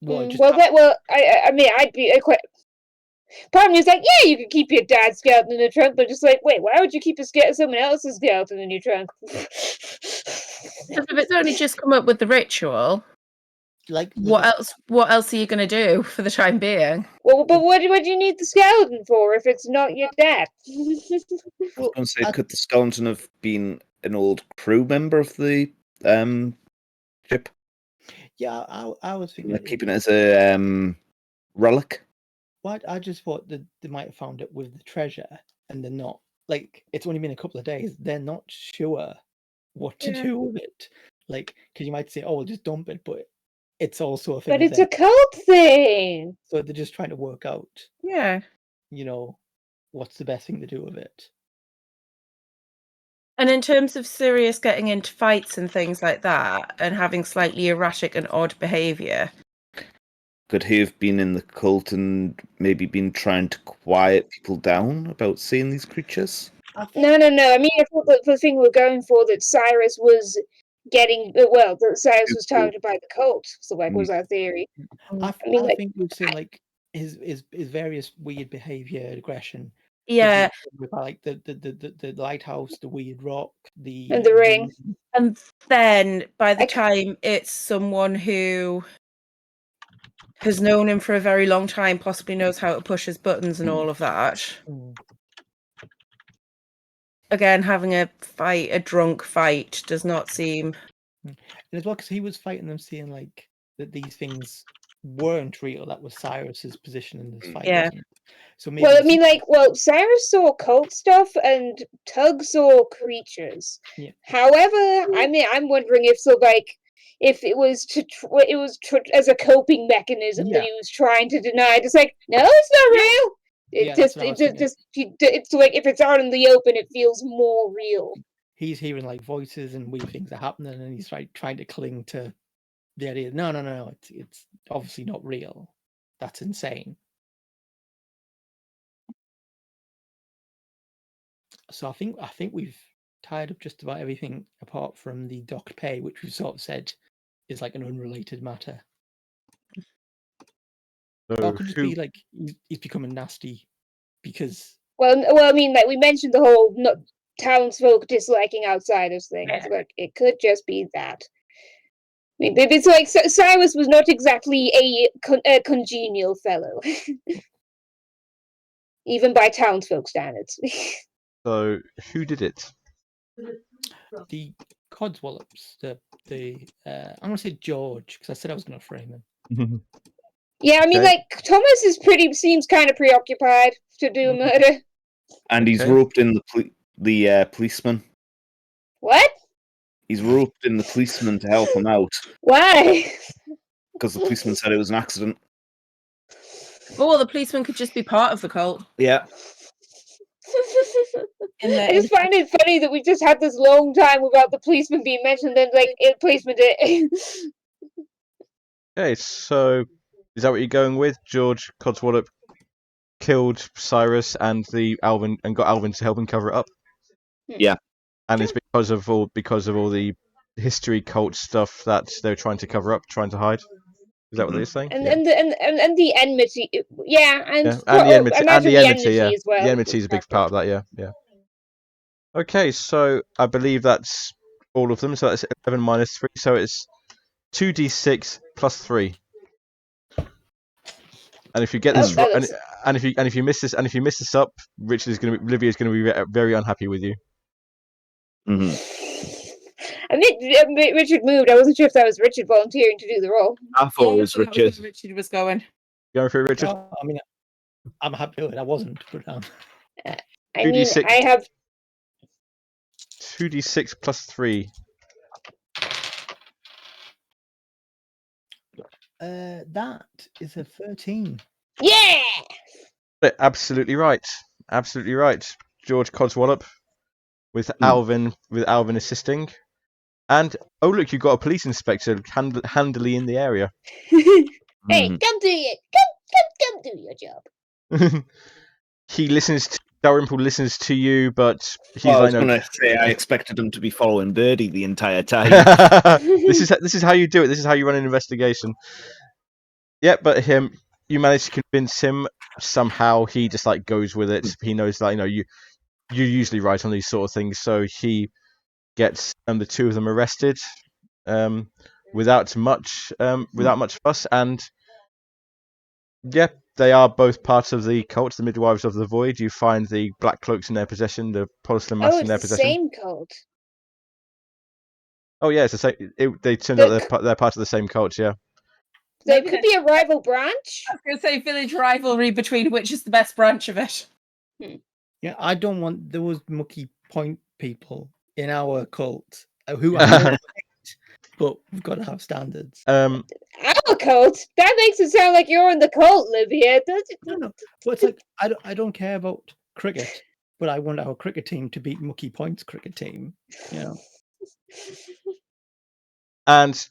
Well, I mean, I'd be quite. Part of me is like, yeah, you could keep your dad's skeleton in the trunk, but just like, wait, why would you keep someone else's skeleton in your trunk? If it's only just come up with the ritual, like what else are you going to do for the time being? Well, but what do you need the skeleton for if it's not your dad? I was going to say, could the skeleton have been an old crew member of the ship? Yeah, I was thinking Like keeping it as a relic. What I just thought that they might have found it with the treasure, and they're not. Like it's only been a couple of days. They're not sure what to do with it. Like, because you might say, "Oh, we'll just dump it," but it's also a thing. But it's a cult thing. So they're just trying to work out. Yeah. What's the best thing to do with it? And in terms of Sirius getting into fights and things like that, and having slightly erratic and odd behaviour. Could he have been in the cult and maybe been trying to quiet people down about seeing these creatures? No. I mean, I thought that the thing we're going for that Cyrus was getting that Cyrus was targeted by the cult. So, like, was our theory? I think we'd say like his various weird behavior, aggression. Yeah. With like the lighthouse, the weird rock, and the ring. And then by the I c- time it's someone who has known him for a very long time, possibly knows how to push his buttons and all of that. Again, having a drunk fight, does not seem. And as well, because he was fighting them, seeing like that these things weren't real. That was Cyrus's position in this fight. Yeah. Wasn't it? So maybe. Well, I mean, like, Cyrus saw cult stuff and Tug saw creatures. Yeah. However, I mean, I'm wondering if if it was as a coping mechanism that Yeah. he was trying to deny. Just like, no, it's not real. Yeah, that's what I was thinking. It's like if it's out in the open, it feels more real. He's hearing like voices and weird things are happening, and he's like trying to cling to the idea. No, it's obviously not real. That's insane. So I think we've tied up just about everything apart from the docked pay, which we've sort of said is like an unrelated matter. Or So it could just who? be like he's becoming nasty because Well, I mean, like we mentioned the whole townsfolk disliking outsiders thing. It's like it could just be that. I mean, it's like Cyrus was not exactly a congenial fellow, even by townsfolk standards. So who did it? the codswallops, I'm gonna say George because I said I was gonna frame him. Yeah, I mean, Okay. like Thomas seems kind of preoccupied to do a murder. And he's Okay. roped in the policeman. What? He's roped in the policeman to help him out Why? because the policeman said it was an accident. Or the policeman could just be part of the cult. Yeah. I just find it funny that we just had this long time without the policeman being mentioned, then like policeman did. Okay, so is that what you're going with? George Codswallop killed Cyrus and got Alvin to help him cover it up. Yeah. And it's because of all the history cult stuff that they're trying to cover up, trying to hide. Is that what they're saying? And Yeah. and the enmity, yeah, and Yeah, and the enmity, imagine the enmity, yeah. as well. The enmity is a big part of that, yeah. Okay, so I believe that's all of them. So that's 11 minus 3, so it's 2d6 plus 3. And if you get this right, and if you miss this up, Olivia's going to be very unhappy with you. Mm-hmm. I mean, Richard moved. I wasn't sure if that was Richard volunteering to do the role. I thought it was Richard. Richard was going. Going for it, Richard? I mean, I'm happy with it. I wasn't, but I mean, I have 2d6 plus 3. That is a 13. Yeah. Absolutely right. Absolutely right. George Codswallop with Alvin assisting. And oh look, you've got a police inspector handily in the area. Hey, come do it. Come do your job. He listens. Dalrymple listens to you, but he's I was going to say I expected him to be following Birdie the entire time. This is how you do it. This is how you run an investigation. Yeah, but you manage to convince him somehow. He just like goes with it. He knows that you usually right on these sort of things, so he gets the two of them arrested without much fuss. And yeah, they are both part of the cult, the Midwives of the Void. You find the Black Cloaks in their possession, the Protestant Mass in their possession. Same cult. Oh yeah, it's the same. They turned out they're part of the same cult. Yeah. There could be a rival branch. I was going to say village rivalry between which is the best branch of it. Yeah, I don't want those Mucky Point people in our cult who I know hate, but we've got to have standards. Our cult? That makes it sound like you're in the cult, Livia. No. Well, it's like I don't care about cricket, but I want our cricket team to beat Mucky Point's cricket team. You know. And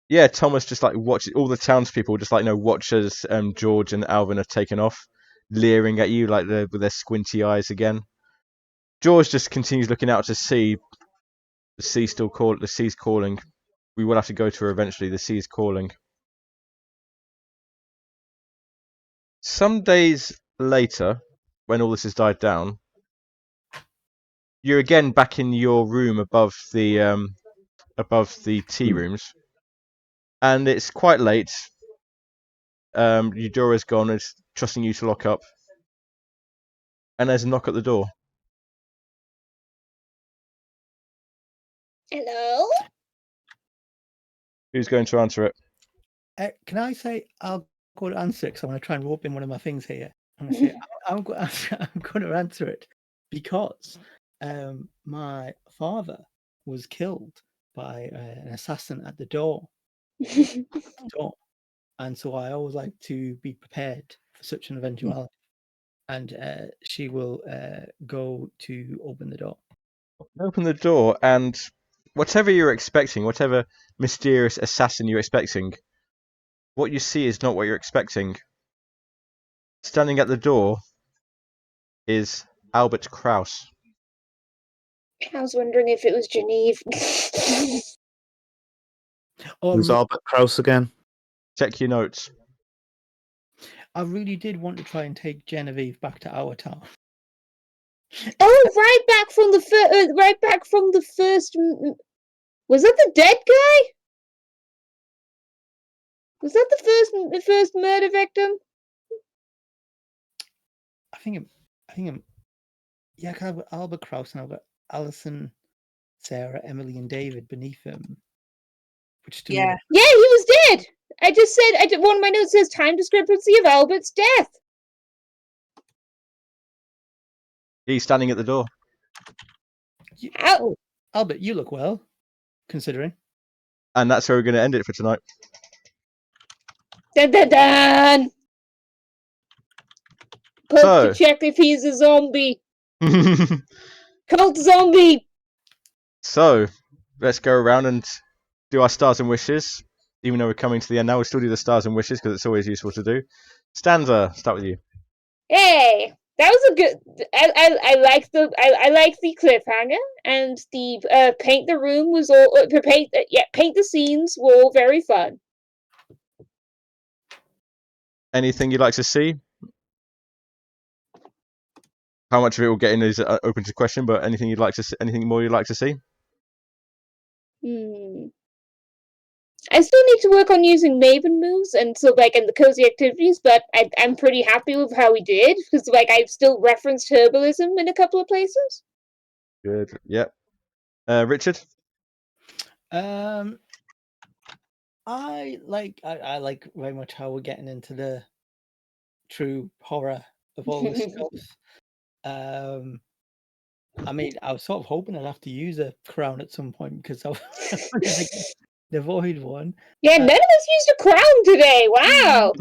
yeah, Thomas just like watches all the townspeople just like watch as George and Alvin are taken off, leering at you like with their squinty eyes again. George just continues looking out to sea. The sea's calling. We will have to go to her eventually. The sea's calling. Some days later, when all this has died down, You're again back in your room above the tea Hmm. rooms, and it's quite late. Eudora's gone. It's trusting you to lock up, and there's a knock at the door. Hello? Who's going to answer it? Can I say I'll go to answer it because I want to try and rope in one of my things here. I'm going to say I'm going to answer it because my father was killed by an assassin at the door. And so I always like to be prepared for such an eventuality. And she will go to open the door. Open the door, and whatever you're expecting, whatever mysterious assassin you're expecting, what you see is not what you're expecting. Standing at the door is Albert Kraus. I was wondering if it was Genevieve. Who's Albert Kraus again? Check your notes. I really did want to try and take Genevieve back to our town. Oh, right back from the first. Was that the dead guy? Was that the first murder victim? I think yeah, I have Albert Kraus and I've got Alison, Sarah, Emily, and David beneath him. Which to me, Yeah. Yeah, he was dead. I just said. One of my notes says time discrepancy of Albert's death. He's standing at the door. Ow. Albert, you look well, considering. And that's where we're going to end it for tonight. Dun dun dun. Poke to check if he's a zombie. Cult zombie. So, let's go around and do our stars and wishes. Even though we're coming to the end now, we'll still do the stars and wishes because it's always useful to do. Stanza, start with you. Hey, that was a good. I like the cliffhanger, and the paint the room was all paint the scenes were all very fun. Anything you'd like to see? How much of it we'll get in is open to question, but anything you'd like to see, anything more you'd like to see? I still need to work on using Maven moves and so and the cozy activities, but I'm pretty happy with how we did because I've still referenced herbalism in a couple of places. Good. Yep. Richard. I like very much how we're getting into the true horror of all this stuff. I mean, I was sort of hoping I'd have to use a crown at some point because I wanted to get the void one. Yeah, none of us used a crown today. Wow.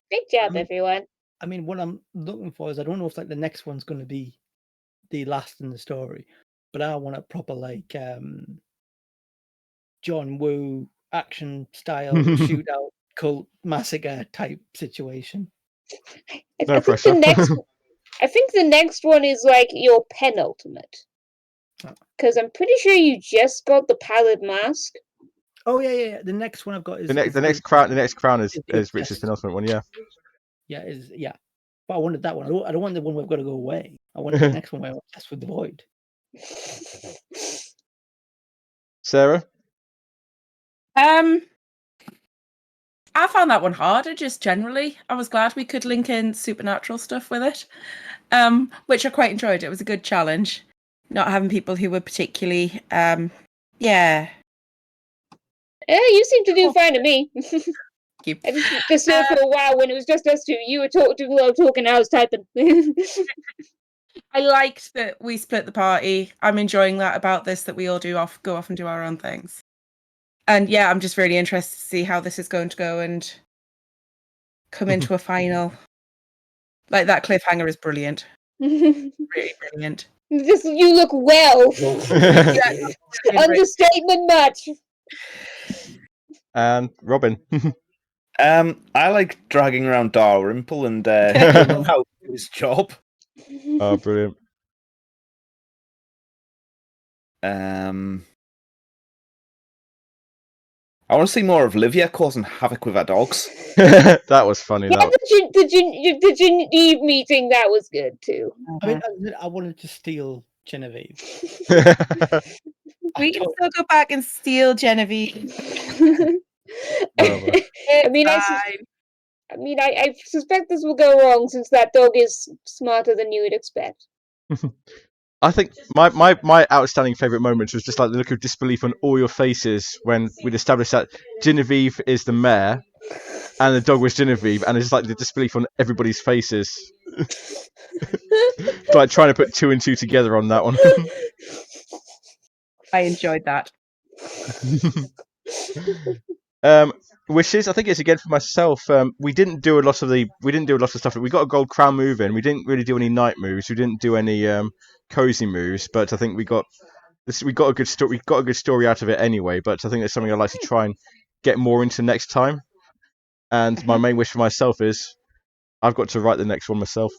Great job, everyone. I mean, what I'm looking for is I don't know if the next one's going to be the last in the story, but I want a proper John Woo action style shootout cult massacre type situation. No pressure. I think the next one is your penultimate. Because I'm pretty sure you just got the pallid mask. Oh yeah. The next one I've got is the next crown is Richard's penultimate one. Yeah. Yeah. But I wanted that one. I don't want the one where I've got to go away. I want the next one where I'm obsessed with the void. Sarah. I found that one harder, just generally. I was glad we could link in supernatural stuff with it, which I quite enjoyed. It was a good challenge, not having people who were particularly, yeah. You seem to do fine to me. Keep. I just know for a while when it was just us two, you were talking, I was typing. I liked that we split the party. I'm enjoying that about this, that we all go off and do our own things. And yeah, I'm just really interested to see how this is going to go and come into a final. Like, that cliffhanger is brilliant. Really brilliant. You look well. Understatement much. And Robin. I like dragging around Dalrymple and how to do his job. Oh, brilliant. I want to see more of Livia causing havoc with her dogs. That was funny. Yeah, the Genevieve meeting, that was good too. I mean, I wanted to steal Genevieve. We can still go back and steal Genevieve. Bravo. I mean, I suspect this will go wrong since that dog is smarter than you would expect. I think my outstanding favourite moments was just like the look of disbelief on all your faces when we'd established that Genevieve is the mayor and the dog was Genevieve, and it's just like the disbelief on everybody's faces. It's like trying to put two and two together on that one. I enjoyed that. Wishes. I think it's again for myself. We didn't do a lot of stuff. We got a gold crown move in. We didn't really do any night moves. We didn't do any cozy moves. But I think we got a good story. We got a good story out of it anyway. But I think it's something I'd like to try and get more into next time. And my main wish for myself is I've got to write the next one myself.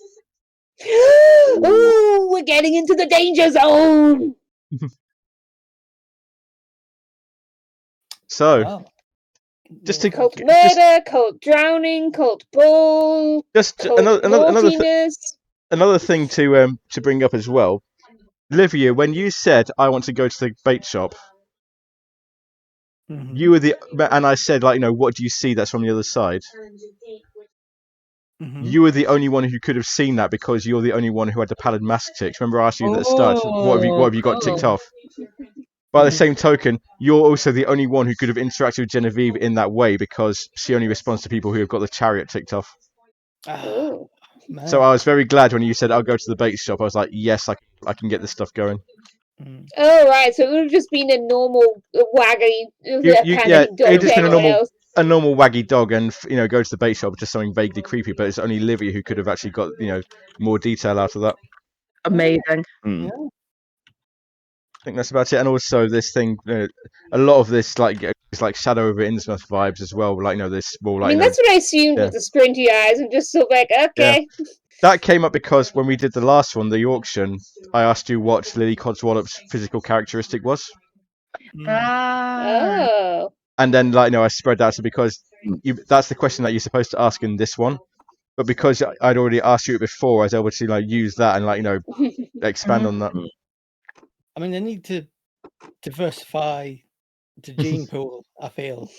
Ooh, we're getting into the danger zone. So Oh. just to Cult murder, cult drowning, cult bull, just cult another thing to bring up as well. Livia, when you said I want to go to the bait shop, you were and I said, like, what do you see that's from the other side? You were the only one who could have seen that because you're the only one who had the pallid mask ticked. Remember I asked you at the start, what have you got ticked off? By the same token, you're also the only one who could have interacted with Genevieve in that way because she only responds to people who have got the chariot ticked off. Oh. So I was very glad when you said I'll go to the bait shop. I was like, yes, I can get this stuff going. Oh, right. So it would have just been a normal waggy It dog just been else. a normal waggy dog, and go to the bait shop, just something vaguely creepy. But it's only Livia who could have actually got more detail out of that. Amazing. Yeah. I think that's about it. And also this thing, a lot of this is like Shadow over Innsmouth vibes as well. Like this more like. I mean, that's what I assumed with the squinty eyes, and just sort of like, okay. Yeah. That came up because when we did the last one, the auction, I asked you what Lily Codswallop's physical characteristic was. Oh. And then, I spread that because that's the question that you're supposed to ask in this one. But because I'd already asked you it before, I was able to use that and expand on that. I mean, they need to diversify the gene pool. I feel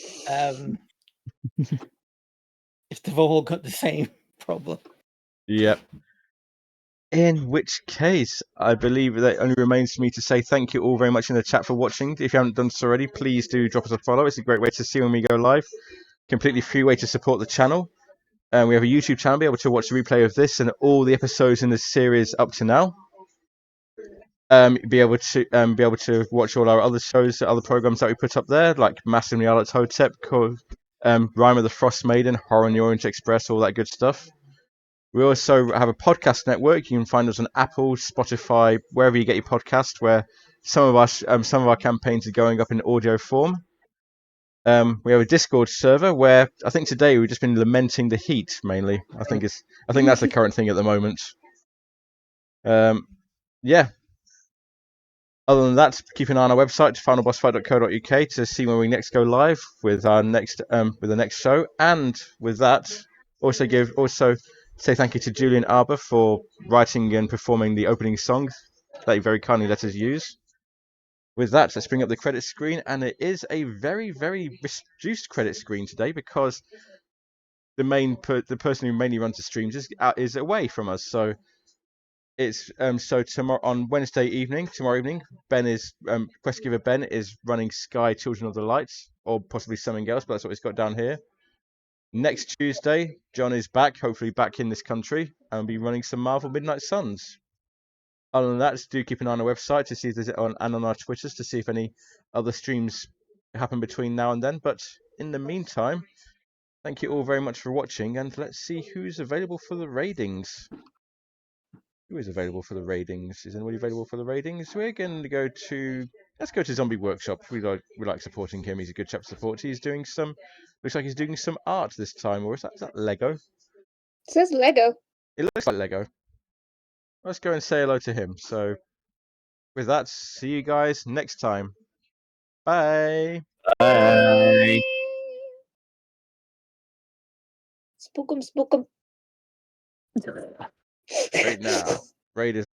if they've all got the same problem. Yep. In which case, I believe that it only remains for me to say thank you all very much in the chat for watching. If you haven't done so already, please do drop us a follow. It's a great way to see when we go live. Completely free way to support the channel. We have a YouTube channel, be able to watch the replay of this and all the episodes in the series up to now. Be able to watch all our other shows, other programs that we put up there, like Massively Alex Hotep, Rhyme of the Frost Maiden, Horror in the Orient Express, all that good stuff. We also have a podcast network. You can find us on Apple, Spotify, wherever you get your podcast. Where some of our campaigns are going up in audio form. We have a Discord server where I think today we've just been lamenting the heat mainly. I think that's the current thing at the moment. Yeah. Other than that, keep an eye on our website, finalbossfight.co.uk, to see when we next go live with our next with the next show. And with that, also say thank you to Julian Arbour for writing and performing the opening song that he very kindly let us use. With that, let's bring up the credit screen, and it is a very, very reduced credit screen today because the person who mainly runs the streams is away from us. So it's so tomorrow on tomorrow evening, Ben is quest giver Ben is running Sky Children of the Light, or possibly something else, but that's what he's got down here. Next Tuesday, John is back, hopefully back in this country, and will be running some Marvel Midnight Suns. Other than that, do keep an eye on our website to see if there's and on our Twitters to see if any other streams happen between now and then. But in the meantime, thank you all very much for watching, and let's see who's available for the raidings. Who is available for the raidings? Is anybody available for the raidings? We're going to go to... Let's go to Zombie Workshop. We like supporting him. He's a good chap to support. He's doing some... Looks like he's doing some art this time. Or is that Lego? It says Lego. It looks like Lego. Let's go and say hello to him. So, with that, see you guys next time. Bye. Bye. Spook 'em, spook 'em. Right now. Raiders.